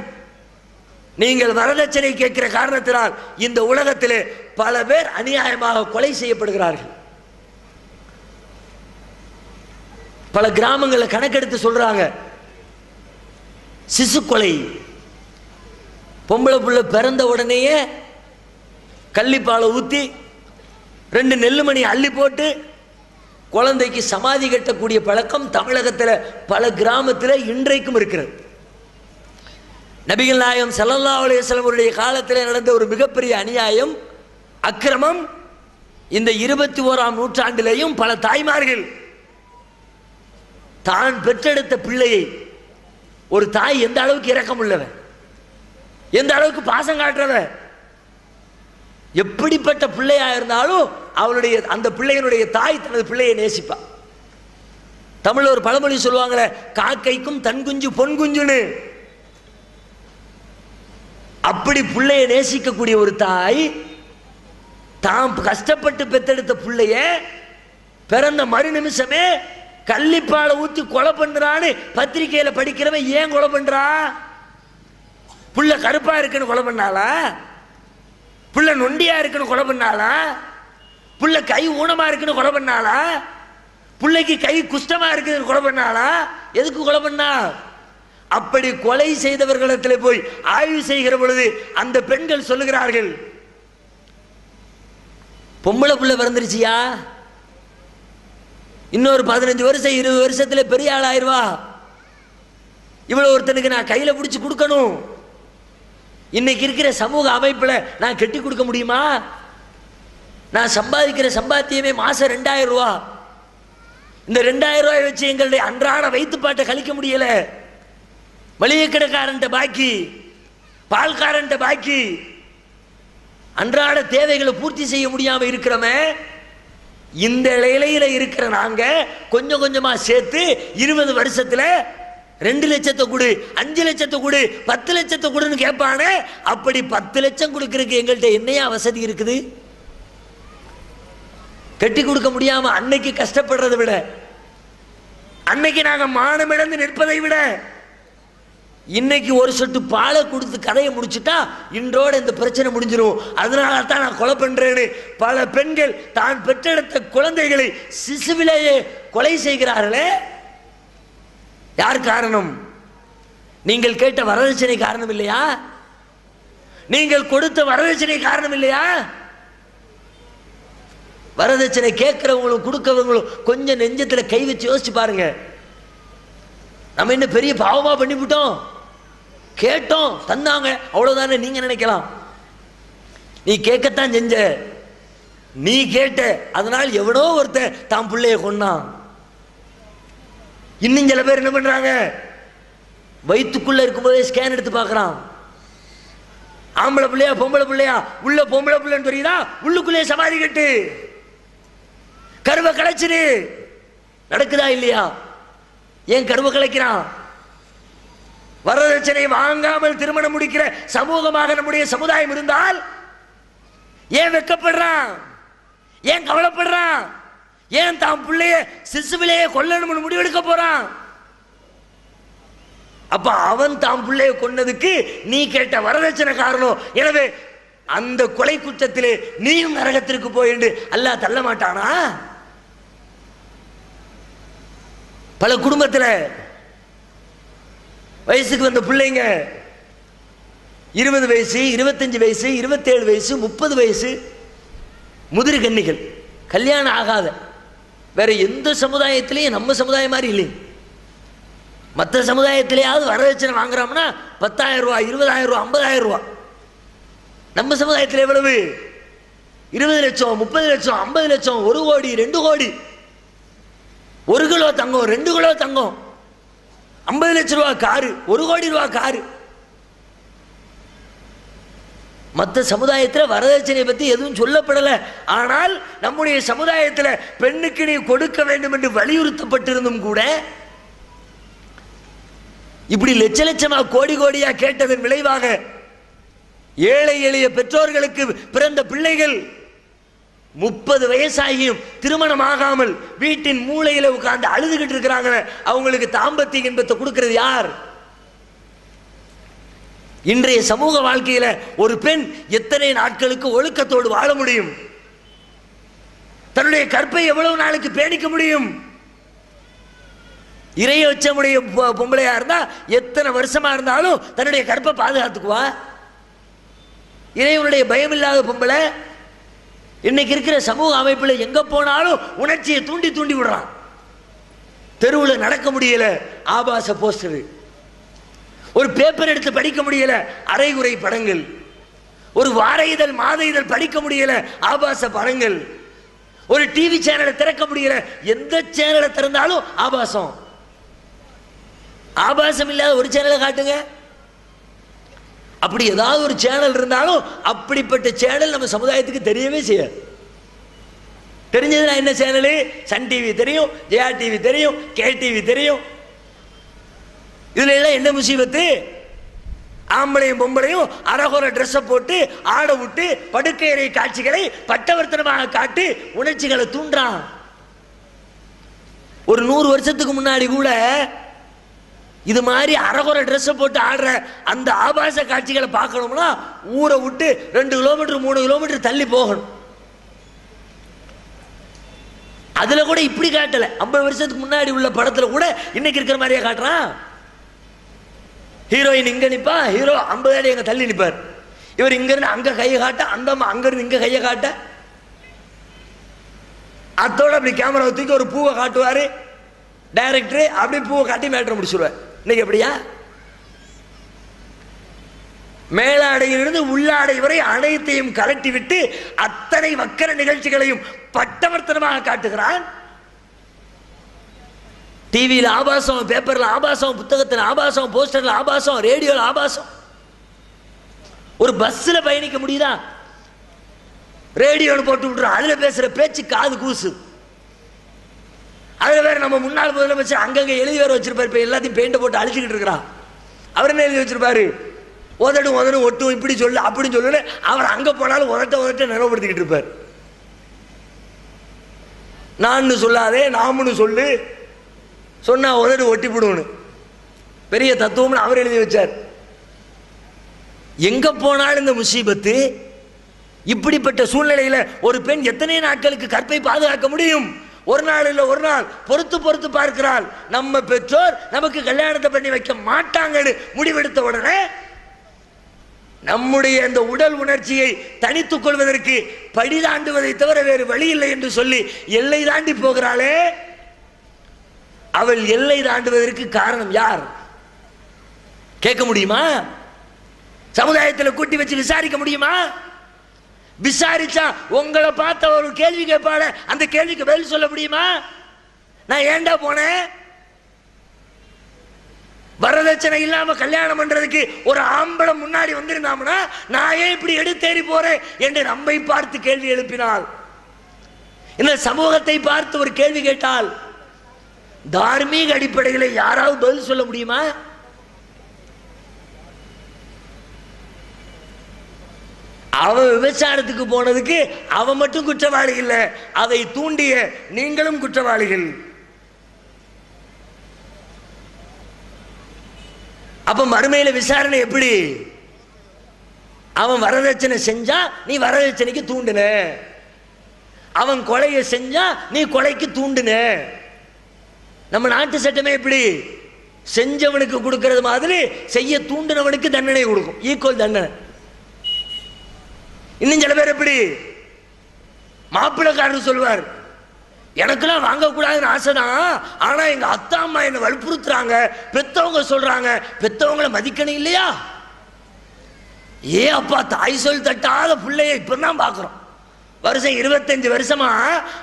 நீங்கள் வரதட்சணை கேட்கிற காரணத்தினால் இந்த உலகத்திலே பல பேர் அநியாயமாக கொலை செய்யப்படுகிறார்கள். பல கிராமங்களில் கணக்கெடுத்து சொல்றாங்க, சிசு கொலை. பொம்பளை புள்ள பிறந்த உடனேயே கள்ளிப்பாலை ஊத்தி 2 நெல்லுமணி அள்ளி போட்டு குழந்தைக்கு சமாதி கட்டக்கூடிய பழக்கம் தமிழகத்தில் பல கிராமத்தில் இன்றைக்கும் இருக்கிறது. நபிகள் நாயகம் ஸல்லல்லாஹு அலைஹி வஸல்லம் அவருடைய காலத்தில் நடந்த ஒரு மிகப்பெரிய அநியாயம், அக்கிரமம். இந்த 21ஆம் நூற்றாண்டிலேயும் பல தாய்மார்கள் தான் பெற்றெடுத்த பிள்ளையை ஒரு தாய் எந்த அளவுக்கு இரக்கம் உள்ளவன், எந்த அளவுக்கு பாசம் காட்டுறவன், எப்படிப்பட்ட பிள்ளையா இருந்தாலும் அவளுடைய அந்த பிள்ளையினுடைய தாய் தனது பிள்ளையை நேசிப்பா. தமிழ்ல ஒரு பழமொழி சொல்லுவாங்களே, காக்கைக்கும் தன் குஞ்சு பொன் குஞ்சுன்னு. அப்படி பிள்ளையை நேசிக்கக்கூடிய ஒரு தாய் தாம் கஷ்டப்பட்டு பெத்தெடுத்த பிள்ளைய பிறந்த மறு நிமிஷமே கள்ளிப்பாலை ஊத்தி கொலை பண்றான்னு பத்திரிகையில படிக்கிறவன் ஏன் கொலை பண்றா? புள்ள கருப்பா இருக்குன்னு கொலை பண்ணாளா? புள்ள நொண்டியா இருக்குன்னு கொலை பண்ணாளா? புள்ள கை ஊனமா இருக்குன்னு கொலை பண்ணாளா? பிள்ளைக்கு கை குஷ்டமா இருக்குன்னு கொலை பண்ணாளா? எதுக்கு கொலை பண்ணா? அப்படி கொலை செய்தவர்களிடத்தில் போய் ஆய்வு செய்கிற பொழுது அந்த பெண்கள் சொல்லுகிறார்கள், பொம்பளை புள்ள பிறந்துருச்சியா, இன்னொரு 15 வருஷம் 20 வருஷத்துல பெரிய ஆள் ஆயிருவா, இவ்வளவு ஒருத்தனுக்கு நான் கையில பிடிச்சு கொடுக்கணும். இன்னைக்கு இருக்கிற சமூக அமைப்புல நான் கட்டி கொடுக்க முடியுமா? நான் சம்பாதிக்கிற சம்பாத்தியமே மாசம் 2000 ரூபா. இந்த 2000 ரூபாய் வச்சு எங்களுடைய அன்றாட வைத்துப்பாட்டை கழிக்க முடியல. மளிகை கடைக்காரன்ட்ட பாக்கி, பால்காரன்ட்ட பாக்கி, அன்றாட தேவைகளை பூர்த்தி செய்ய முடியாம இருக்கிறோமே. இந்த நிலையில இருக்கிற நாங்க கொஞ்சம் கொஞ்சமா சேர்த்து 20 வருஷத்துல 2 லட்சத்தை கொடு, 5 லட்சத்தை கொடு, 10 லட்சத்தை கொடுன்னு கேட்பானே. அப்படி 10 லட்சம் கொடுக்கறதுக்கு எங்கள்கிட்ட என்னையா வசதி இருக்குது? கட்டி கொடுக்க முடியாம அன்னைக்கு கஷ்டப்படுறதை விட, அன்னைக்கு நாங்க மானம் இழந்து நிற்பதை விட, இன்னைக்கு ஒரு சொட்டு பாலை கொடுத்து கதையை முடிச்சுட்டா இன்றோட இந்த பிரச்சனை முடிஞ்சிடும். அதனால தான் நான் கொலை பண்றேன்னு பல பெண்கள் தான் பெற்றெடுத்த குழந்தைகளை சிசுவிலேயே கொலை செய்கிறார்களே. யார் காரணம்? நீங்கள் கேட்ட வரதட்சணை காரணம் இல்லையா? நீங்கள் கொடுத்த வரதட்சணை காரணம் இல்லையா? வரதட்சணை கேட்கிறவங்களும் கொடுக்கிறவங்களும் கொஞ்சம் நெஞ்சத்துல கை வச்சு யோசிச்சு பாருங்க. நம்ம என்ன பெரிய பாவமா பண்ணிவிட்டோம்? கேட்டோம், தந்தாங்க, அவ்வளவுதானே நீங்க நினைக்கலாம். நீ கேட்கத்தான் செஞ்ச, நீ கேட்ட, அதனால் எவனோ ஒருத்தன் தான் பிள்ளைய கொன்னான். இன்னும் சில பேர் என்ன பண்றாங்க, வயிற்றுக்குள்ள இருக்கும்போதே ஸ்கேன் எடுத்து பார்க்கறான். ஆம்பளை பிள்ளையா பொம்பளை பிள்ளையா, உள்ள பொம்பளை பிள்ளைன்னு தெரியுதா, உள்ளுக்குள்ளே சமாதி கட்டு, கருவை கலைச்சிரு. நடக்குதா இல்லையா? ஏன் கருவை கலைக்கிறான்? வரதட்சணை வாங்காமல் திருமணம் முடிக்கிற சமூகமாக நம்முடைய சமுதாயம் இருந்தால் ஏன் வெட்கப்படுறான்? ஏன் கவலைப்படுறான்? ஏன் தான் பிள்ளைய சிசுவிலேயே கொல்லணும்னு முடிவெடுக்க போறான்? அப்ப அவன் தான் பிள்ளைய கொன்னதுக்கு நீ கேட்ட வரதட்சணை காரணம். எனவே அந்த கொலை குற்றத்திலே நீயும் நரகத்திற்கு போயிட்டு அல்லாஹ் தள்ள மாட்டானா? பல குடும்பத்தில் வயசுக்கு வந்த பிள்ளைங்க 20 வயசு, 25 வயசு, 27 வயசு, 30 வயசு முதிர் கன்னிகள், கல்யாணம் ஆகாத. வேற எந்த சமுதாயத்திலையும் நம்ம சமுதாயம் மாதிரி இல்லை. மற்ற சமுதாயத்திலேயாவது வரதட்சணை வாங்குறோம்னா 10,000 ரூபாய், 20,000 ரூபாய், 50,000 ரூபாய். நம்ம சமுதாயத்தில் எவ்வளவு? 20 லட்சம், 30 லட்சம், 50 லட்சம், 1 கோடி, 2 கோடி. 1 கிலோ தங்கம், 2 கிலோ தங்கம், 50 லட்சம் ரூபாய் காரு, 1 கோடி ரூபாய் காரு. மற்ற சமுதாயத்தில் வரதட்சணை பத்தி எதுவும் சொல்லப்படல. ஆனால் நம்முடைய சமுதாயத்தில் பெண்ணுக்கு நீ கொடுக்க வேண்டும் என்று வலியுறுத்தப்பட்டிருந்தும் கூட இப்படி லட்ச லட்சமா கோடி கோடியா கேட்டதன் விளைவாக ஏழை எளிய பெற்றோர்களுக்கு பிறந்த பிள்ளைகள் 30 வயசாகியும் திருமணம் ஆகாமல் வீட்டின் மூலையில உட்கார்ந்து அழுதுகிட்டு இருக்கிறாங்க. அவங்களுக்கு தாம்பத்திய இன்பத்தை கொடுக்கிறது யார்? இன்றைய சமூக வாழ்க்கையில ஒரு பெண் எத்தனை நாட்களுக்கு ஒழுக்கத்தோடு வாழ முடியும்? தன்னுடைய கற்பை எவ்வளவு நாளுக்கு பேணிக்க முடியும்? இறையச்சமுடைய பொம்பளையா இருந்தா எத்தனை வருஷமா இருந்தாலும் தன்னுடைய கற்பை பாதுகாத்துக்குவா. இறைவனுடைய பயம் இல்லாத பொம்பளை இன்னைக்கு இருக்கிற சமூக அமைப்புல எங்க போனாலும் உணர்ச்சியை தூண்டி தூண்டி விடுறான். தெருவில் நடக்க முடியல, ஆபாச போஸ்டர். ஒரு பேப்பர் எடுத்து படிக்க முடியல, அரைகுறை படங்கள். ஒரு வார இதழ் மாத இதழ் படிக்க முடியல, ஆபாச படங்கள். ஒரு டிவி சேனலை திறக்க முடியல, எந்த சேனலை திறந்தாலும் ஆபாசம். ஆபாசம் இல்லாத ஒரு சேனலை காட்டுங்க. அப்படி ஏதாவது ஒரு சேனல் இருந்தாலும் அப்படிப்பட்ட சேனல் நம்ம சமுதாயத்துக்கு தெரியவே செய்யாது. தெரிஞ்சதுன்னா என்ன சேனல்? சன் டிவி தெரியும், ஜெயா டிவி தெரியும், கே டிவி தெரியும். இதுல எல்லாம் என்ன முசீபத்து? ஆம்பளையும் பொம்பளையும் அரகுற ட்ரெஸ்ஸை போட்டு ஆட விட்டு படுக்கையறை காட்சிகளை பட்டவர்த்தனமாக காட்டி உணர்ச்சிகளை தூண்டான். ஒரு 100 வருஷத்துக்கு முன்னாடி கூட இது மாதிரி அரகுற ட்ரெஸ்ஸை போட்டு ஆடுற அந்த ஆபாச காட்சிகளை பார்க்கணும்னா ஊரை விட்டு 2 கிலோமீட்டர் 3 கிலோமீட்டர் தள்ளி போகணும். அதுல கூட இப்படி காட்டல. 50 வருஷத்துக்கு முன்னாடி உள்ள படத்துல கூட இன்னைக்கு இருக்கிற மாதிரியே காட்டுறான். ஹீரோயின் இங்க நிப்பா, ஹீரோ 50 அடி எங்க தள்ளி நிப்பார். இவர் இங்க இருந்து அங்க கையை காட்ட, அந்த அங்க இருந்து இங்க கையை காட்ட, அதோட அப்படி கேமரா தூக்கி ஒரு பூவை காட்டுவாரு டைரக்டர். அப்படி பூவை காட்டி மேட்டர் முடிச்சுடுவார். இன்னைக்கு எப்படியா? மேலாடையிலிருந்து உள்ளாடை வரை அனைத்தையும் கலட்டி விட்டு அத்தனை வக்கர நிகழ்ச்சிகளையும் பட்டவர்த்தனமாக காட்டுகிறான். டிவியில் ஆபாசம், பேப்பர்ல ஆபாசம், புத்தகத்தில் ஆபாசம், போஸ்டர்ல ஆபாசம், ரேடியோல ஆபாசம். ஒரு பஸ்ல பயணிக்க முடியுதா? ரேடியோன்னு போட்டு விட்டுறோம். அதுல பேசுற பேச்சு காது கூசு. அதுல வேற நம்ம முன்னாள் முதலமைச்சர் அங்கங்க எழுதி வேற வச்சிருப்பாரு. இப்ப எல்லாத்தையும் பெயிண்ட போட்டு அழிச்சுக்கிட்டு இருக்கிறான். அவர் என்ன எழுதி வச்சிருப்பாரு? உதடும் உதடும் ஒட்டும், இப்படி சொல்லு அப்படின்னு சொல்லு. அவர் அங்க போனாலும் உதட்ட நினைவுபடுத்திக்கிட்டு இருப்பார். நான் சொல்லாதே, நாமுன்னு சொல்லு, சொன்னா உதடு ஒட்டி போடுவோன்னு பெரிய தத்துவம்னு அவர் எழுதி வச்சார். எங்க போனாலும் இந்த முசீபத்து. இப்படிப்பட்ட சூழ்நிலையில ஒரு பெண் எத்தனை நாட்களுக்கு கற்பை பாதுகாக்க முடியும்? ஒரு நாள் இல்ல ஒரு நாள் பொறுத்து பொறுத்து பார்க்கிறாள். நம்ம பெற்றோர் நமக்கு கல்யாணத்தை பண்ணி வைக்க மாட்டாங்கன்னு முடிவெடுத்த உடனே நம்முடைய இந்த உடல் உணர்ச்சியை தனித்துக் கொள்வதற்கு படி தாண்டுவதை தவிர வேறு வழி இல்லை என்று சொல்லி எல்லை தாண்டி போகிறாளே, அவள் எல்லை தாண்டுவதற்கு காரணம் யார்? கேட்க முடியுமா? சமுதாயத்தில் கூட்டி வச்சு விசாரிக்க முடியுமா? விசாரிச்சா உங்களை பார்த்த ஒரு கேள்வி கேட்பாட, அந்த கேள்விக்கு பதில் சொல்ல முடியுமா? நான் ஏண்டா போனேன்? வரதட்சணை இல்லாம கல்யாணம் பண்றதுக்கு ஒரு ஆம்பளை முன்னாடி வந்திருந்தாம்னா நான் ஏன் இப்படி எடுத்தேறி போறேன் என்று நம்மை பார்த்து கேள்வி எழுப்பினாள். இந்த சமூகத்தை பார்த்து ஒரு கேள்வி கேட்டால் தார்மீக அடிப்படையில் யாராவது பதில் சொல்ல முடியுமா? அவன் விபச்சாரத்துக்கு போனதுக்கு அவன் மட்டும் குற்றவாளி இல்ல, அதை தூண்டிய நீங்களும் குற்றவாளிகள். அப்ப மறுமையில விசாரணை எப்படி? அவன் வரதட்சணை செஞ்சா நீ வரதட்சணைக்கு தூண்டுன, அவன் கொலையை செஞ்சா நீ கொலைக்கு தூண்டுன. நம்ம நாட்டு சட்டமே எப்படி? செஞ்சவனுக்கு கொடுக்கிறது மாதிரி செய்ய தூண்டினவனுக்கு தண்டனை கொடுக்கும், ஈக்குவல் தண்டனை. இன்னும் சில பேர் எப்படி? மாப்பிள்ளைக்காரர் சொல்வார், எனக்கெல்லாம் வாங்கக்கூடாதுன்னு ஆசைதான், ஆனா எங்க அத்தா அம்மா என்ன வற்புறுத்துறாங்க, பெத்தவங்க சொல்றாங்க, பெத்தவங்களை மதிக்கணும் இல்லையா? ஏ அப்பா, தாய் சொல் தட்டாத பிள்ளைய இப்பதான் பாக்குறோம். வருஷம் 25 வருஷமா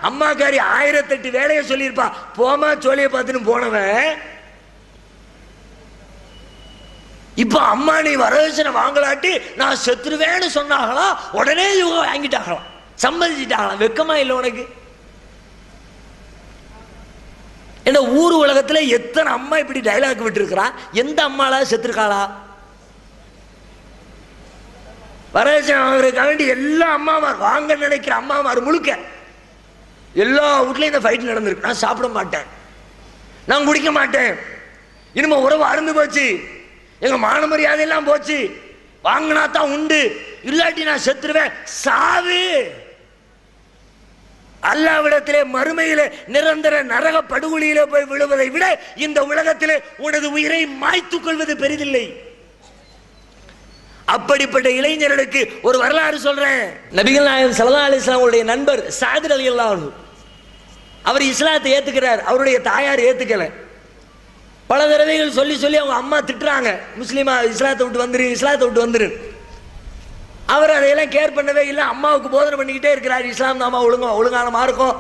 அம்மாக்காரி 1008 வேலையை சொல்லியிருப்பா, போமா சோழிய பார்த்துன்னு போனவன் இப்ப அம்மா நீ வரதட்சணை வாங்கலாட்டி நான் செத்துருவேன்னு சொன்னாங்களா, உடனே இவங்க வாங்கிட்டாங்களாம், சம்மதிச்சிட்டாங்களாம். வெக்கமா இல்லை உனக்கு? என்ன ஊர் உலகத்துல எத்தனை அம்மா இப்படி டைலாக் விட்டு இருக்கிறா? எந்த அம்மாளா செத்துருக்காளா? வரதட்சணை வாங்குறதுக்காக வேண்டி எல்லா அம்மாமார் வாங்க நினைக்கிற அம்மாமார் முழுக்க எல்லா வீட்லயும் இந்த ஃபைட் நடந்திருக்கு. நான் சாப்பிட மாட்டேன், நான் குடிக்க மாட்டேன், இனிமே உறவு அருந்து போச்சு, எங்க மான மரியாதை எல்லாம் போச்சு, வாங்கினா தான் உண்டு, இல்லாட்டி நான் செத்துருவேன். சாவு. அல்லாஹ்விடத்திலே மறுமையிலே நிரந்தர நரக படுகொலியிலே போய் விழுவதை விட இந்த உலகத்திலே உனது உயிரை மாய்த்துக் கொள்வது பெரிதில்லை. அப்படிப்பட்ட இளைஞர்களுக்கு ஒரு வரலாறு சொல்றேன். நபிகள் நாயகம் ஸல்லல்லாஹு அலைஹி வஸல்லம் உடைய நண்பர் சாத் ரலியல்லாஹு அன்ஹு, அவர் இஸ்லாத்தை ஏத்துக்கிறார், அவருடைய தாயார் ஏத்துக்கல. பல தடவைகள் சொல்லி சொல்லி அவங்க அம்மா திட்டுறாங்க, முஸ்லீமா இஸ்லாத்தை விட்டு வந்துரு, இஸ்லாத்தை விட்டு வந்துரு. அவர் அதையெல்லாம் கேர் பண்ணவே இல்லை. அம்மாவுக்கு போதனை பண்ணிக்கிட்டே இருக்கிறார், இஸ்லாம் தான் ஒழுங்கான மார்க்கம்,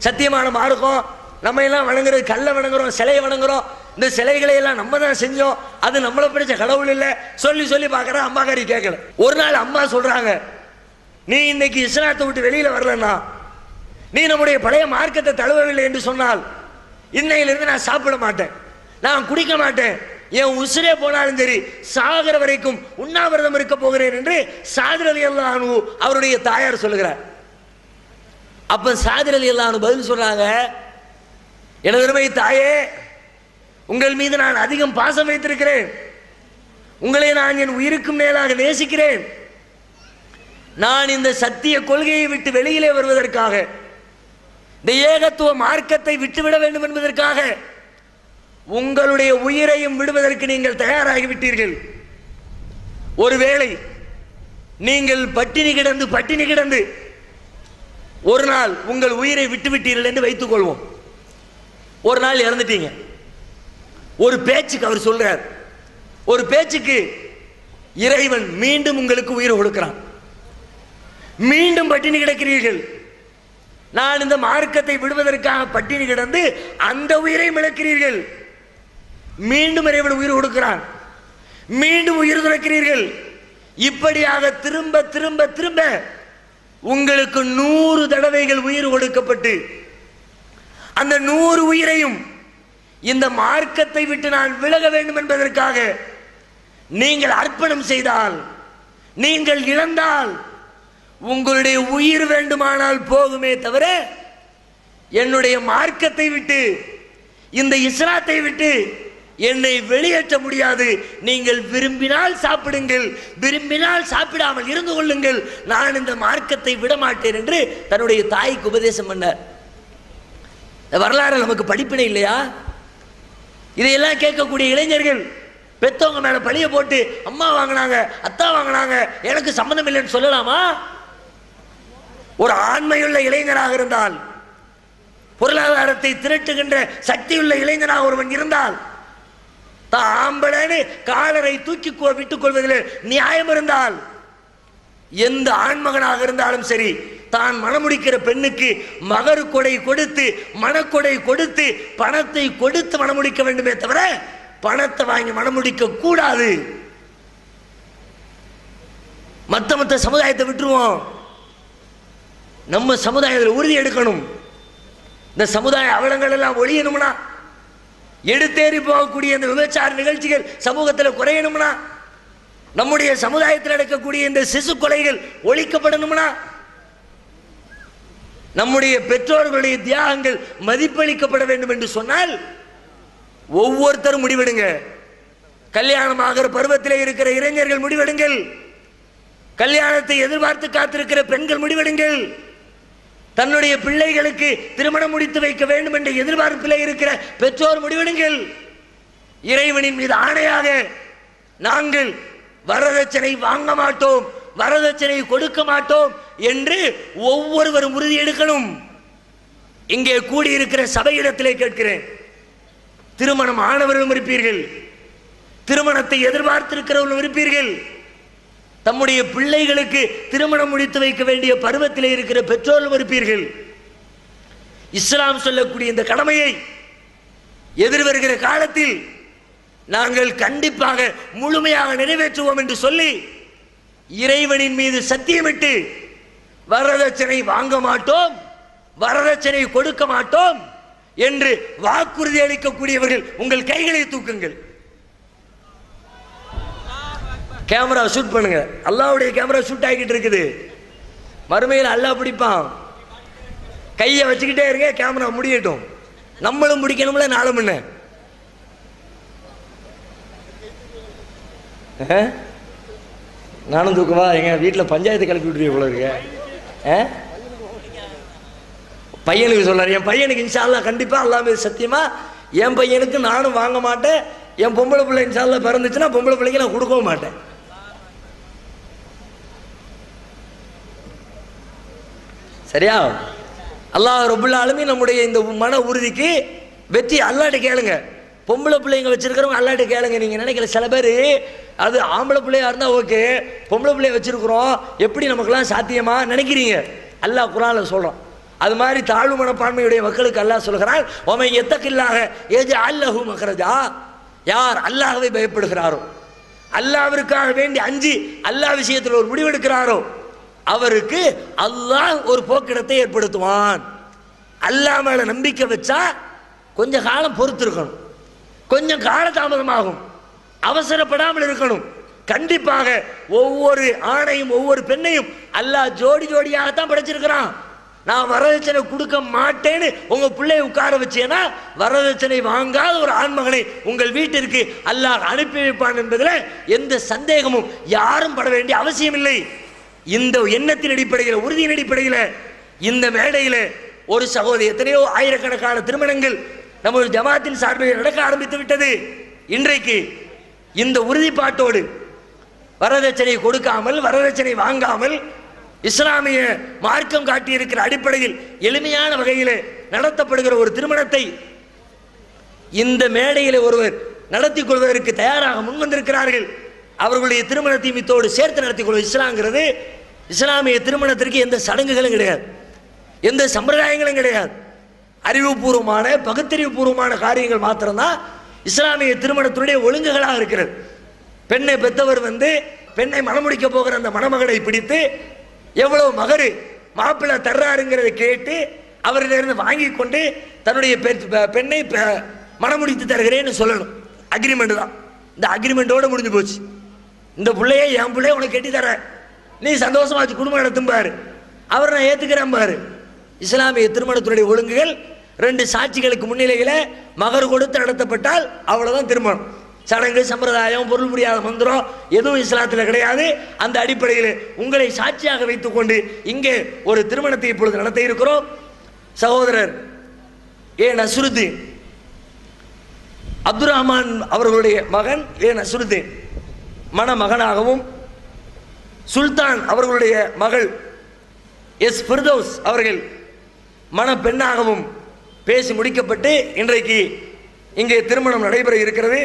சத்தியமான மார்க்கம், நம்ம எல்லாம் வணங்குறது கல்லை வணங்குறோம், சிலையை வணங்குறோம், இந்த சிலைகளை எல்லாம் நம்ம தான் செஞ்சோம், அது நம்மளை பிடிச்ச கடவுள் இல்லை சொல்லி சொல்லி பார்க்குற அம்மாக்காரி கேட்கல. ஒரு நாள் அம்மா சொல்றாங்க, நீ இன்னைக்கு இஸ்லாத்தை விட்டு வெளியில வரலன்னா, நீ நம்முடைய பழைய மார்க்கத்தை தழுவவில்லை என்று சொன்னால் இன்னையிலிருந்து நான் சாப்பிட மாட்டேன், நான் குடிக்க மாட்டேன், என் உசுரே போனாலும் சரி சாகர வரைக்கும் உண்ணாவிரதம் இருக்க போகிறேன் என்று சாத் ரலியல்லாஹு அன்ஹு அவருடைய தாயார் சொல்லுகிறார். அப்ப சாத் ரலியல்லாஹு அன்ஹு பதில் சொல்றாங்க, எனது அருமை தாயே, உங்கள் மீது நான் அதிகம் பாசம் வைத்திருக்கிறேன், உங்களை நான் என் உயிருக்கும் மேலாக நேசிக்கிறேன். நான் இந்த சத்திய கொள்கையை விட்டு வெளியிலே வருவதற்காக, இந்த ஏகத்துவ மார்க்கத்தை விட்டுவிட வேண்டும் என்பதற்காக உங்களுடைய உயிரையும் விடுவதற்கு நீங்கள் தயாராகிவிட்டீர்கள். ஒருவேளை நீங்கள் பட்டினி கிடந்து ஒரு நாள் உங்கள் உயிரை விட்டுவிட்டீர்கள் என்று வைத்துக் கொள்வோம். ஒரு நாள் இறந்துட்டீங்க. ஒரு பேச்சுக்கு அவர் சொல்றார், ஒரு பேச்சுக்கு இறைவன் மீண்டும் உங்களுக்கு உயிர் கொடுக்கிறான், மீண்டும் பட்டினி கிடக்கிறீர்கள். நான் இந்த மார்க்கத்தை விடுவதற்காக பட்டினி கிடந்து அந்த உயிரை இழக்கிறீர்கள். மீண்டும் இறைவன் உயிர் கொடுக்கிறான், மீண்டும் உயிர் துறக்கிறீர்கள். இப்படியாக திரும்ப திரும்ப திரும்ப உங்களுக்கு 100 தடவைகள் உயிர் கொடுக்கப்பட்டு அந்த 100 உயிரையும் இந்த மார்க்கத்தை விட்டு நான் விலக வேண்டும் என்பதற்காக நீங்கள் அர்ப்பணம் செய்தால், நீங்கள் இழந்தால் உங்களுடைய உயிர் வேண்டுமானால் போகுமே தவிர என்னுடைய மார்க்கத்தை விட்டு, இந்த இஸ்லாத்தை விட்டு என்னை வெளியேற்ற முடியாது. நீங்கள் விரும்பினால் சாப்பிடுங்கள், விரும்பினால் சாப்பிடாமல் இருந்து கொள்ளுங்கள், நான் இந்த மார்க்கத்தை விட மாட்டேன் என்று தன்னுடைய தாய்க்கு உபதேசம் பண்ணார். வரலாறு நமக்கு படிப்பினை இல்லையா? இதையெல்லாம் கேட்கக்கூடிய இளைஞர்கள் பெத்தவங்க மேல பழிய போட்டு அம்மா வாங்கினாங்க, அத்தா வாங்கினாங்க, எனக்கு சம்பந்தம் இல்லைன்னு சொல்லலாமா? ஒரு ஆண்மையுள்ள இளைஞராக இருந்தால், பொருளாதாரத்தை திரட்டுகின்ற சக்தியுள்ள இளைஞனாக ஒருவன் இருந்தால், தான் ஆம்பளன்னு காலரை தூக்கி விட்டுக் கொள்வதில் நியாயம் இருந்தால், எந்த ஆண்மகனாக இருந்தாலும் சரி, தான் மணமுடிக்கிற பெண்ணுக்கு மகரு கொடை கொடுத்து, மணக்கொடை கொடுத்து, பணத்தை கொடுத்து மணமுடிக்க வேண்டுமே தவிர பணத்தை வாங்கி மணமுடிக்க கூடாது. மத்த சமுதாயத்தை விட்டுருவோம், நம்ம சமுதாயத்தில் உறுதி எடுக்கணும். இந்த சமுதாய அவலங்கள் எல்லாம் ஒழியணும்னா, எடுத்தேறி போகக்கூடிய இந்த விபச்சார நிகழ்ச்சிகள் சமூகத்தில் குறையணும்னா, நம்முடைய சமுதாயத்தில் நடக்கக்கூடிய இந்த சிசு கொலைகள் ஒழிக்கப்படணும்னா, நம்முடைய பெற்றோர்களுடைய தியாகங்கள் மதிப்பளிக்கப்பட வேண்டும் என்று சொன்னால் ஒவ்வொருத்தரும் முடிவெடுங்க. கல்யாணம் ஆகிற பருவத்திலே இருக்கிற இளைஞர்கள் முடிவெடுங்கள், கல்யாணத்தை எதிர்பார்த்து காத்திருக்கிற பெண்கள் முடிவெடுங்கள், தன்னுடைய பிள்ளைகளுக்கு திருமணம் முடித்து வைக்க வேண்டும் என்ற எதிர்பார்ப்பில் இருக்கிற பெற்றோர் முடிவெடுங்கள். இறைவனின் மீது ஆணையாக நாங்கள் வரதட்சணை வாங்க மாட்டோம், வரதட்சணை கொடுக்க மாட்டோம் என்று ஒவ்வொருவரும் உறுதி எடுக்கணும். இங்கே கூடியிருக்கிற சபையிடத்திலே கேட்கிறேன், திருமணம் ஆனவர்களும் இருப்பீர்கள், திருமணத்தை எதிர்பார்த்திருக்கிறவர்களும் இருப்பீர்கள், தம்முடைய பிள்ளைகளுக்கு திருமணம் முடித்து வைக்க வேண்டிய பருவத்திலே இருக்கிற பெற்றோர்களும் இருப்பீர்கள். இஸ்லாம் சொல்லக்கூடிய இந்த கடமையை எதிர்வருகிற காலத்தில் நாங்கள் கண்டிப்பாக முழுமையாக நிறைவேற்றுவோம் என்று சொல்லி இறைவனின் மீது சத்தியமிட்டு வரதட்சணை வாங்க மாட்டோம், வரதட்சணை கொடுக்க மாட்டோம் என்று வாக்குறுதி அளிக்கக்கூடியவர்கள் உங்கள் கைகளை தூக்குங்கள். கேமரா ஷூட் பண்ணுங்க. அல்லாஹ்வுடைய கேமரா ஷூட் ஆகிட்டு இருக்குது. மறுமையில் அல்லாஹ் பிடிப்பான். கையை வச்சுக்கிட்டே இருங்க, கேமரா முடியட்டும். நம்மளும் பிடிக்கணும்ல நாளும் முன்ன. நானும் தூக்குவா? எங்க வீட்டில் பஞ்சாயத்து கிளப்பி விட்டுருவீங்க போல இருக்கு. பையனுக்கு சொல்றாரு, என் பையனுக்கு இன்ஷா அல்லாஹ் கண்டிப்பா அல்லாஹ் மீது சத்தியமா என் பையனுக்கு நானும் வாங்க மாட்டேன், என் பொம்பளை பிள்ளை இன்ஷா அல்லாஹ் பிறந்துச்சுன்னா பொம்பளை பிள்ளைக்கு நான் கொடுக்கவும் மாட்டேன். சரியா? அல்லாஹ் ரப்புல் ஆலமீன் நம்முடைய இந்த மன உறுதிக்கு வெற்றி அல்லாஹ்ட்ட கேளுங்க. பொம்பளை பிள்ளைங்க வச்சிருக்கிறவங்க அல்லாஹ்ட்ட கேளுங்க. நீங்க நினைக்கல, சில பேர் அது ஆம்பளை பிள்ளையா இருந்தா ஓகே, பொம்பளை பிள்ளைய வச்சிருக்கிறோம் எப்படி நமக்குலாம் சாத்தியமா நினைக்கிறீங்க? அல்லாஹ் குர்ஆன்ல சொல்றான், அது மாதிரி தாழ்வு மனப்பான்மையுடைய மக்களுக்கு அல்லாஹ் சொல்கிறான், ஒமை எத்தக்கில்லாக ஏஜ் அல்லஹு மஹ்ரஜா, யார் அல்லாஹ்வை பயப்படுகிறாரோ, அல்லாஹ்விற்காக வேண்டி அஞ்சி அல்லாஹ் விஷயத்தில் ஒரு முடிவெடுக்கிறாரோ அவருக்கு அல்லாஹ் ஒரு போக்கிடத்தை ஏற்படுத்துவான். அல்லாஹ் மேல நம்பிக்கை வச்சா கொஞ்ச காலம் பொறுத்து இருக்கணும், கொஞ்சம் காலதாமதமாகும், அவசரப்படாமல் இருக்கணும். கண்டிப்பாக ஒவ்வொரு ஆணையும் ஒவ்வொரு பெண்ணையும் அல்லாஹ் ஜோடி ஜோடியாகத்தான் படைச்சிருக்கிறான். நான் வரதட்சணை கொடுக்க மாட்டேன்னு உங்க பிள்ளையை உட்கார வச்சேன்னா வரதட்சணை வாங்காத ஒரு ஆண்மகனை உங்கள் வீட்டிற்கு அல்லாஹ் அனுப்பி வைப்பான் என்பதில் எந்த சந்தேகமும் யாரும் பட வேண்டிய அவசியம் இல்லை. இந்த எண்ணத்தின் அடிப்படையில், உறுதியின் அடிப்படையில் இந்த மேடையில் ஒரு சகோதரி, எத்தனையோ ஆயிரக்கணக்கான திருமணங்கள் நமது ஜமாத்தின் சார்பில் நடக்க ஆரம்பித்து விட்டது. இன்றைக்கு இந்த உறுதிப்பாட்டோடு வரதட்சணை கொடுக்காமல், வரதட்சணை வாங்காமல், இஸ்லாமிய மார்க்கம் காட்டியிருக்கிற அடிப்படையில் எளிமையான வகையில் நடத்தப்படுகிற ஒரு திருமணத்தை இந்த மேடையில் ஒருவர் நடத்தி கொள்வதற்கு தயாராக முன்வந்திருக்கிறார்கள். அவர்களுடைய திருமணத்தை மித்தோடு சேர்த்து நடத்தி கொள்வது இஸ்லாம்ங்கிறது. இஸ்லாமிய திருமணத்திற்கு எந்த சடங்குகளும் கிடையாது, எந்த சம்பிரதாயங்களும் கிடையாது. அறிவுபூர்வமான பகுத்தறிவுபூர்வமான காரியங்கள் மாத்திரம்தான் இஸ்லாமிய திருமணத்தினுடைய ஒழுங்குகளாக இருக்கிறது. பெண்ணை பெற்றவர் பெண்ணை மணமுடிக்க போகிற அந்த மணமகளை பிடித்து எவ்வளவு மகரு மாப்பிள்ளை தர்றாருங்கிறத கேட்டு அவரிலிருந்து வாங்கி கொண்டு தன்னுடைய பெண்ணை மணமுடித்து தருகிறேன்னு சொல்லணும். அக்ரிமெண்ட் தான். இந்த அக்ரிமெண்டோட முடிஞ்சு போச்சு. இந்த பிள்ளைய என் பிள்ளைய உனக்கு கட்டி தர, நீ சந்தோஷமா வச்சு குடும்பம் நடத்தும் பாரு, அவர் நான் ஏத்துக்கிறேன் பாரு. இஸ்லாமிய திருமணத்தினுடைய ஒழுங்குகள் 2 சாட்சிகளுக்கு முன்னிலையில மகர் கொடுத்து நடத்தப்பட்டால் அவ்வளவுதான் திருமணம். சடங்கு சம்பிரதாயம் பொருள் புரியாத மந்திரம் எதுவும் இஸ்லாத்தில் கிடையாது. அந்த அடிப்படையில் உங்களை சாட்சியாக வைத்துக் கொண்டு இங்கே ஒரு திருமணத்தை இப்பொழுது நடத்த இருக்கிறோம். சகோதரர் ஏ நஸ்ருதீன் அப்துல் ரஹ்மான் அவர்களுடைய மகன் ஏ நஸ்ருதீன் மணமகனாகவும், சுல்தான் அவர்களுடைய மகள் எஸ் ஃபிர்தௌஸ் அவர்கள் மணப்பெண்ணாகவும் பேசி முடிக்கப்பட்டு இன்றைக்கு இங்கே திருமணம் நடைபெற இருக்கிறது.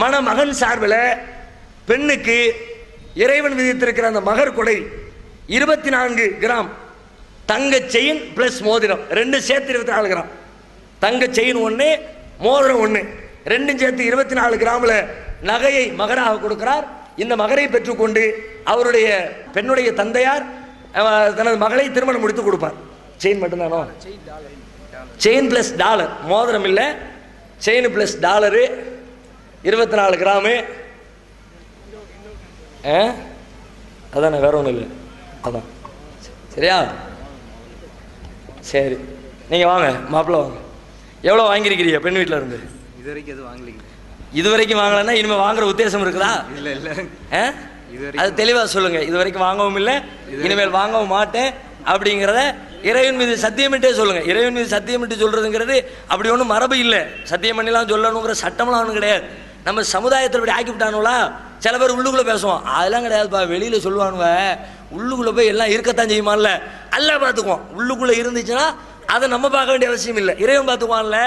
மணமகன் சார்பில் பெண்ணுக்கு இறைவன் விதித்திருக்கிற அந்த மகர் கொடை 24 கிராம் தங்க செயின் பிளஸ் மோதிரம், 2 சேர்த்து 24 கிராம். தங்க செயின் 1, மோதிரம் 1, 2 சேர்த்து 24 கிராமில் நகையை மகராக கொடுக்கிறார். இந்த மகரை பெற்றுக்கொண்டு அவருடைய பெண்ணுடைய தந்தையார் தனது மகளை திருமணம் முடித்து கொடுப்பார். செயின் மட்டும்தானோ? செயின் பிளஸ் டாலர், மோதிரம் இல்லை, செயின் பிளஸ் டாலரு 24 கிராமு. அதானே, வேற ஒன்றும் இல்லை. அதான் சரியா? சரி, நீங்கள் வாங்க மாப்பிள்ள வாங்க. எவ்வளோ வாங்கியிருக்கிறீங்க பெண் வீட்டில் இருந்து?
இதுவரைக்கும் எதுவும் வாங்கலைங்க.
இதுவரைக்கும் வாங்கலன்னா இனிமேல் வாங்குற உத்தேசம் இருக்குதா?
இல்லை இல்லை,
அது தெளிவாக சொல்லுங்கள். இது வரைக்கும் வாங்கவும் இல்லை, இனிமேல் வாங்கவும் மாட்டேன் அப்படிங்கிறத இறைவன் மீது சத்தியமிட்டே சொல்லுங்க. இறைவன் மீது சத்தியமிட்டு சொல்றதுங்கிறது அப்படி ஒன்றும் மரபு இல்லை. சத்தியம் பண்ணிலாம் சொல்லணுங்கிற சட்டம்லாம் ஒன்றும் கிடையாது. நம்ம சமுதாயத்தில் இப்படி ஆக்கி விட்டானுங்களா? சில பேர் உள்ளுக்குள்ளே பேசுவோம், அதெல்லாம் கிடையாதுப்பா, வெளியில் சொல்லுவானுவ, உள்ளுக்குள்ளே போய் எல்லாம் இருக்கத்தான் செய்யுமான்ல. அல்ல பார்த்துக்குவோம். உள்ளுக்குள்ளே இருந்துச்சுன்னா அதை நம்ம பார்க்க வேண்டிய அவசியம் இல்லை, இறைவன் பார்த்துக்குவான்ல.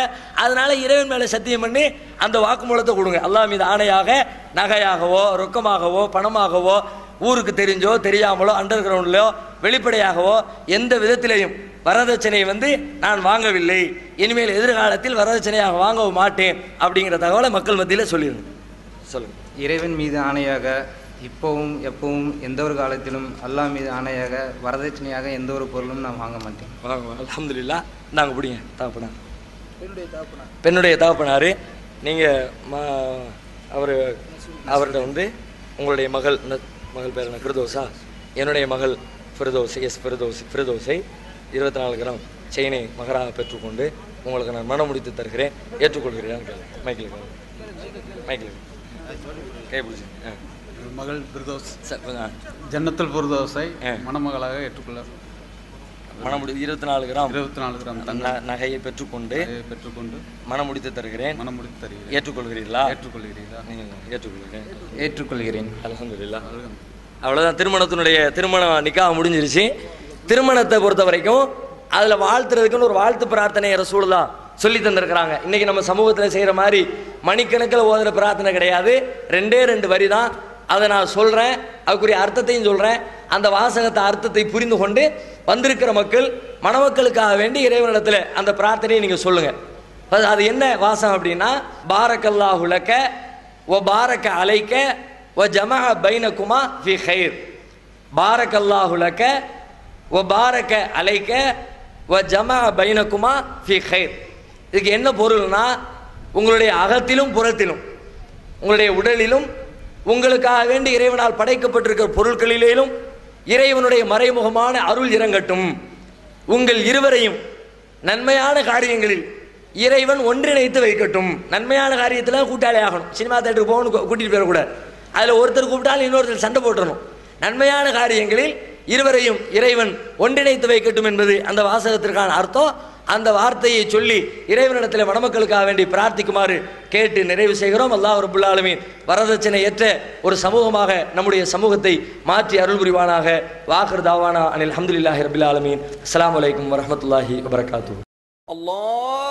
அதனால இறைவன் மேலே சத்தியம் பண்ணி அந்த வாக்குமூலத்தை கொடுங்க. அல்லாஹ் மீது ஆணையாக நகையாகவோ ரொக்கமாகவோ பணமாகவோ ஊருக்கு தெரிஞ்சோ தெரியாமலோ அண்டர் கிரவுண்ட்லையோ வெளிப்படையாகவோ எந்த விதத்திலையும் வரதட்சணையை நான் வாங்கவில்லை, இனிமேல் எதிர்காலத்தில் வரதட்சணையாக வாங்கவும் மாட்டேன் அப்படிங்கிற தகவலை மக்கள் மத்தியில் சொல்லிடுங்க. சொல்லுங்க.
இறைவன் மீது ஆணையாக இப்போவும் எப்பவும் எந்த ஒரு காலத்திலும் அல்லாஹ் மீது ஆணையாக வரதட்சணையாக எந்த ஒரு பொருளும் நான் வாங்க மாட்டேன்.
அல்ஹம்துலில்லாஹ். நாங்கள் பிடிங்க தகப்பனார், பெண்ணுடைய தகப்பனார். நீங்கள் அவர்கிட்ட உங்களுடைய மகள் பேர் என்ன? ஃபிர்தௌஸா? என்னுடைய மகள் ஃபிர்தௌஸ், எஸ் ஃபிர்தௌஸை 24 கிராம் செயினை மகராக பெற்றுக்கொண்டு உங்களுக்கு நான் மனம் முடித்து தருகிறேன், ஏற்றுக்கொள்கிறேன். மைக்கில் கை பிடிச்சி.
மகள் ஃபிர்தௌஸ் ஜன்னத்துல் ஃபிர்தௌஸை மணமகளாக ஏற்றுக்கொள்ள
மனமுடி 24 கிராம்
தங்க
நகையை பெற்றுக்கொண்டு மனம் முடித்து தருகிறேன். ஏற்றுக்கொள்கிறீர்களா?
ஏற்றுக்கொள்கிறேன்.
அல்ஹம்துலில்லாஹ். அவ்வளோதான். திருமண நிக்காஹ் முடிஞ்சிருச்சு. திருமணத்தை பொறுத்த வரைக்கும் அதில் வாழ்த்துறதுக்குன்னு ஒரு வாழ்த்து பிரார்த்தனை ரசூலுல்லாஹ் சொல்லி தந்திருக்கிறாங்க. இன்னைக்கு நம்ம சமூகத்தில் செய்கிற மாதிரி மணிக்கணக்கில் ஓதுற பிரார்த்தனை கிடையாது. 2 வரி தான். அதை நான் சொல்கிறேன், அதுக்குரிய அர்த்தத்தையும் சொல்கிறேன். அந்த வாசகத்தை அர்த்தத்தை புரிந்து கொண்டு வந்திருக்கிற மக்கள் மணமக்களுக்காக வேண்டி இறைவனிடத்தில் அந்த பிரார்த்தனையை நீங்க சொல்லுங்க. அது என்ன வாசம் அப்படின்னா, பாரக்கல்லாஹு லக வ பாரக அலைக வ ஜமஅ பைனகுமா ஃபி கைர். பாரக்கல்லாஹு லக வ பாரக அலைக வ ஜமஅ பைனகுமா ஃபி கைர். இதுக்கு என்ன பொருள்னா, உங்களுடைய அகத்திலும் புறத்திலும், உங்களுடைய உடலிலும், உங்களுக்காக வேண்டி இறைவனால் படைக்கப்பட்டிருக்கிற பொருட்களிலும் இறைவனுடைய மறைமுகமான அருள் இறங்கட்டும். உங்கள் இருவரையும் நன்மையான காரியங்களில் இறைவன் ஒன்றிணைத்து வைக்கட்டும். நன்மையான காரியத்தில் கூட்டாளி ஆகணும். சினிமா தேட்டருக்கு போகணும், கூட்டிட்டு போயிடக்கூடாது. அதில் ஒருத்தர் கூப்பிட்டாலும் இன்னொருத்தர் சண்டை போட்டுறணும். நன்மையான காரியங்களில் இருவரையும் இறைவன் ஒன்றிணைத்து வைக்கட்டும் என்பது அந்த வாசகத்திற்கான அர்த்தம். அந்த வார்த்தையை சொல்லி இறைவனிடத்தில் மணமக்களுக்காக வேண்டி பிரார்த்திக்குமாறு கேட்டு நிறைவு செய்கிறோம். அல்லாஹ் ரப்பல் ஆலமீன் வரதட்சணை ஏற்ற ஒரு சமூகமாக நம்முடைய சமூகத்தை மாற்றி அருள் புரிவானாக. வாஹிர் தாவானா அனில் அல்ஹம்துலில்லாஹி ரப்பில் ஆலமீன். அஸ்ஸலாமு அலைக்கும் வரஹ்மத்துல்லாஹி வபரகாத்துஹு. அல்லாஹ்